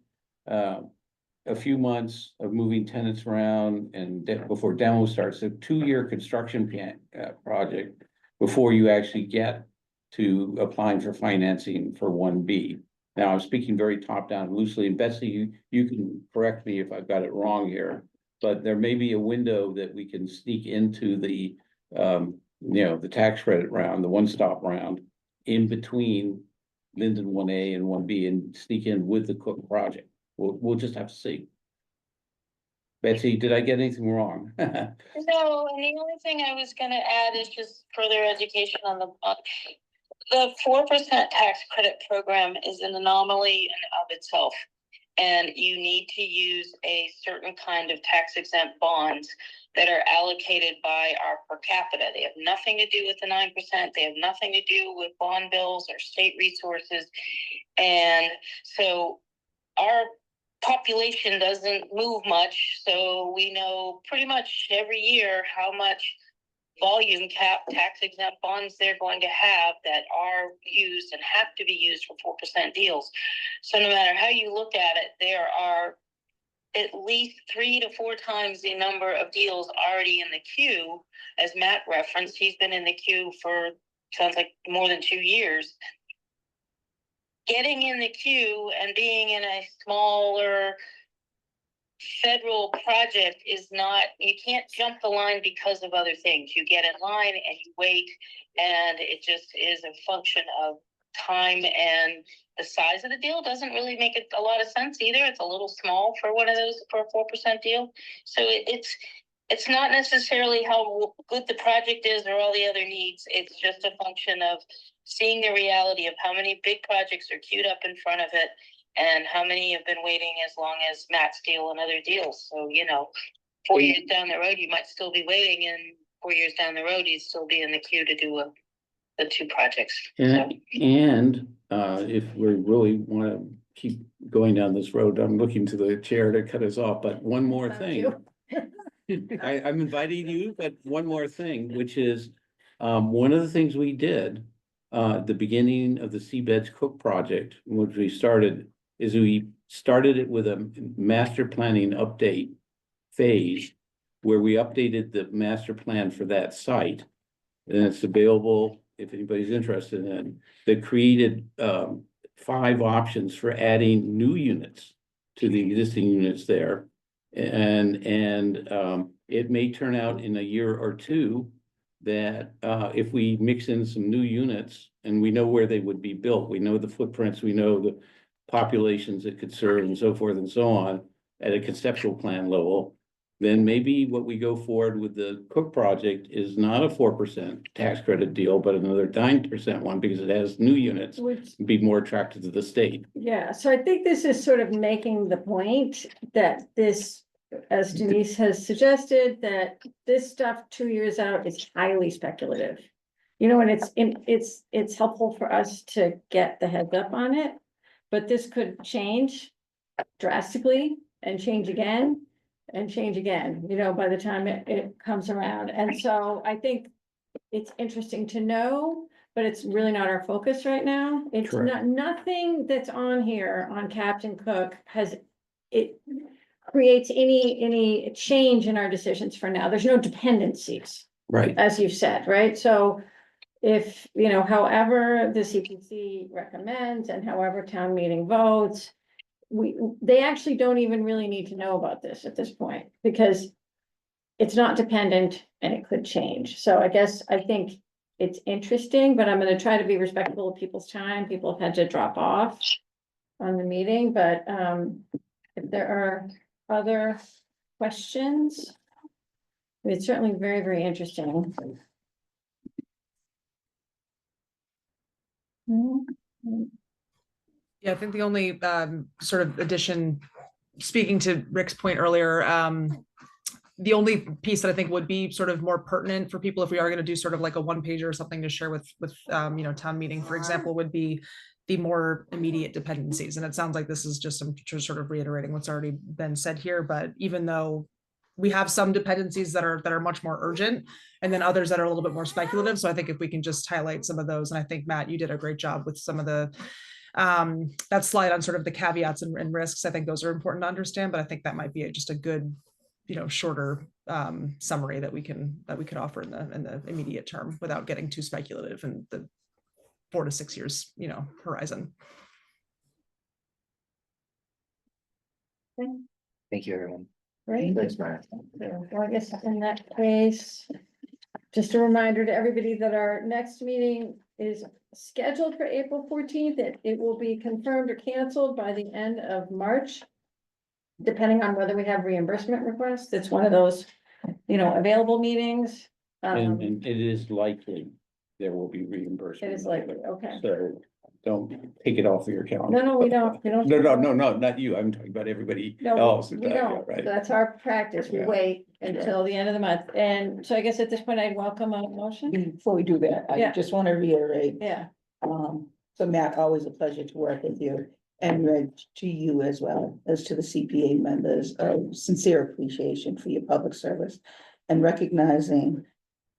a few months of moving tenants around and before demo starts, a 2-year construction project before you actually get to applying for financing for 1B. Now, I'm speaking very top down loosely, and Betsy, you can correct me if I've got it wrong here, but there may be a window that we can sneak into the the tax credit round, the one-stop round, in between Linden 1A and 1B, and sneak in with the Cook project. We'll just have to see. Betsy, did I get anything wrong? No, and the only thing I was gonna add is just further education on the 4% tax credit program is an anomaly in of itself. And you need to use a certain kind of tax exempt bonds that are allocated by our per capita. They have nothing to do with the 9%. They have nothing to do with bond bills or state resources. And so our population doesn't move much. So we know pretty much every year how much volume cap tax exempt bonds they're going to have that are used and have to be used for 4% deals. So no matter how you look at it, there are at least 3 to 4 times the number of deals already in the queue. As Matt referenced, he's been in the queue for sounds like more than 2 years. Getting in the queue and being in a smaller federal project is not, you can't jump the line because of other things. You get in line and you wait, and it just is a function of time, and the size of the deal doesn't really make it a lot of sense either. It's a little small for one of those, for a 4% deal. So it's not necessarily how good the project is or all the other needs. It's just a function of seeing the reality of how many big projects are queued up in front of it and how many have been waiting as long as Matt's deal and other deals. So, 4 years down the road, you might still be waiting, and 4 years down the road, you'd still be in the queue to do the two projects. And if we really want to keep going down this road, I'm looking to the chair to cut us off, but one more Thank thing. you. I'm inviting you, but one more thing, which is, one of the things we did, at the beginning of the Seabeds Cook project, which we started, is we started it with a master planning update phase, where we updated the master plan for that site. And it's available if anybody's interested in it, that created, 5 options for adding new units to the existing units there. And it may turn out in a year or two that if we mix in some new units and we know where they would be built, we know the footprints, we know the populations it could serve and so forth and so on at a conceptual plan level, then maybe what we go forward with the Cook project is not a 4% tax credit deal, but another 9% one, because it has new units, Which, be more attractive to the state. yeah, so I think this is sort of making the point that this, as Denise has suggested, that this stuff 2 years out is highly speculative. You know, and it's helpful for us to get the heads up on it, but this could change drastically and change again. And change again, you know, by the time it comes around. And so I think it's interesting to know, but it's really not our focus right now. It's Correct. nothing that's on here on Captain Cook it creates any change in our decisions for now. There's no dependencies, Right. as you've said, right? So if, you know, however the CPC recommends and however town meeting votes, they actually don't even really need to know about this at this point, because it's not dependent and it could change. So I think it's interesting, but I'm gonna try to be respectful of people's time. People have had to drop off on the meeting, but if there are other questions, it's certainly very, very interesting. Yeah, I think the only sort of addition, speaking to Rick's point earlier, the only piece that I think would be sort of more pertinent for people if we are going to do sort of like a one pager or something to share with you know, town meeting, for example, would be the more immediate dependencies. And it sounds like this is just some just sort of reiterating what's already been said here. But even though we have some dependencies that are much more urgent, and then others that are a little bit more speculative. So I think if we can just highlight some of those, and I think Matt, you did a great job with some of the that slide on sort of the caveats and risks. I think those are important to understand, but I think that might be just a good, you know, shorter summary that we could offer in the immediate term without getting too speculative in the 4 to 6 years, you know, horizon. Thank you, everyone. Right? Thanks, Matt. Well, I guess in that case, just a reminder to everybody that our next meeting is scheduled for April 14th. It will be confirmed or canceled by the end of March, depending on whether we have reimbursement requests. It's one of those, you know, available meetings. And it is likely there will be reimbursement. It is likely, okay. So don't take it off of your calendar. No, we don't. No, not you. I'm talking about everybody No, else. we don't. Right. That's our practice. We Yeah. wait until the end of the month. And so I guess at this point, I'd welcome a motion. Before we do that, I Yeah. just want to reiterate, Yeah, so Matt, always a pleasure to work with you. And Reg, to you as well as to the CPA members, sincere appreciation for your public service and recognizing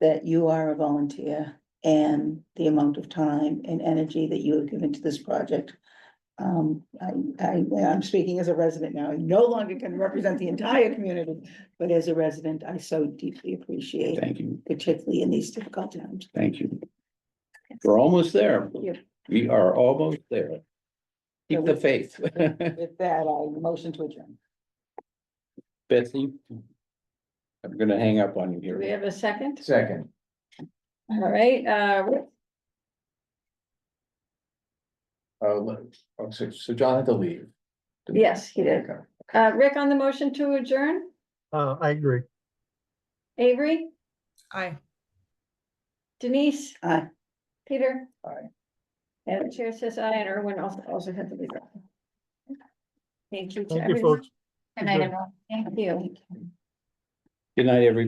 that you are a volunteer and the amount of time and energy that you have given to this project. I'm speaking as a resident now. I no longer can represent the entire community, but as a resident, I so deeply appreciate it, Thank you. particularly in these difficult times. Thank you. We're almost there. you. We are almost there. Keep the faith. With that, I motion to adjourn. Betsy, I'm gonna hang up on you do we here. have a second? Second. All right, So John had to leave. yes, he did. Rick on the motion to adjourn, I agree. Avery, Aye. Denise, Aye. Peter. Aye. And the chair says aye, and Erwin also had to leave. Thank you to Thank you, everyone. folks. Good night, everyone. Thank you. Good night, everybody.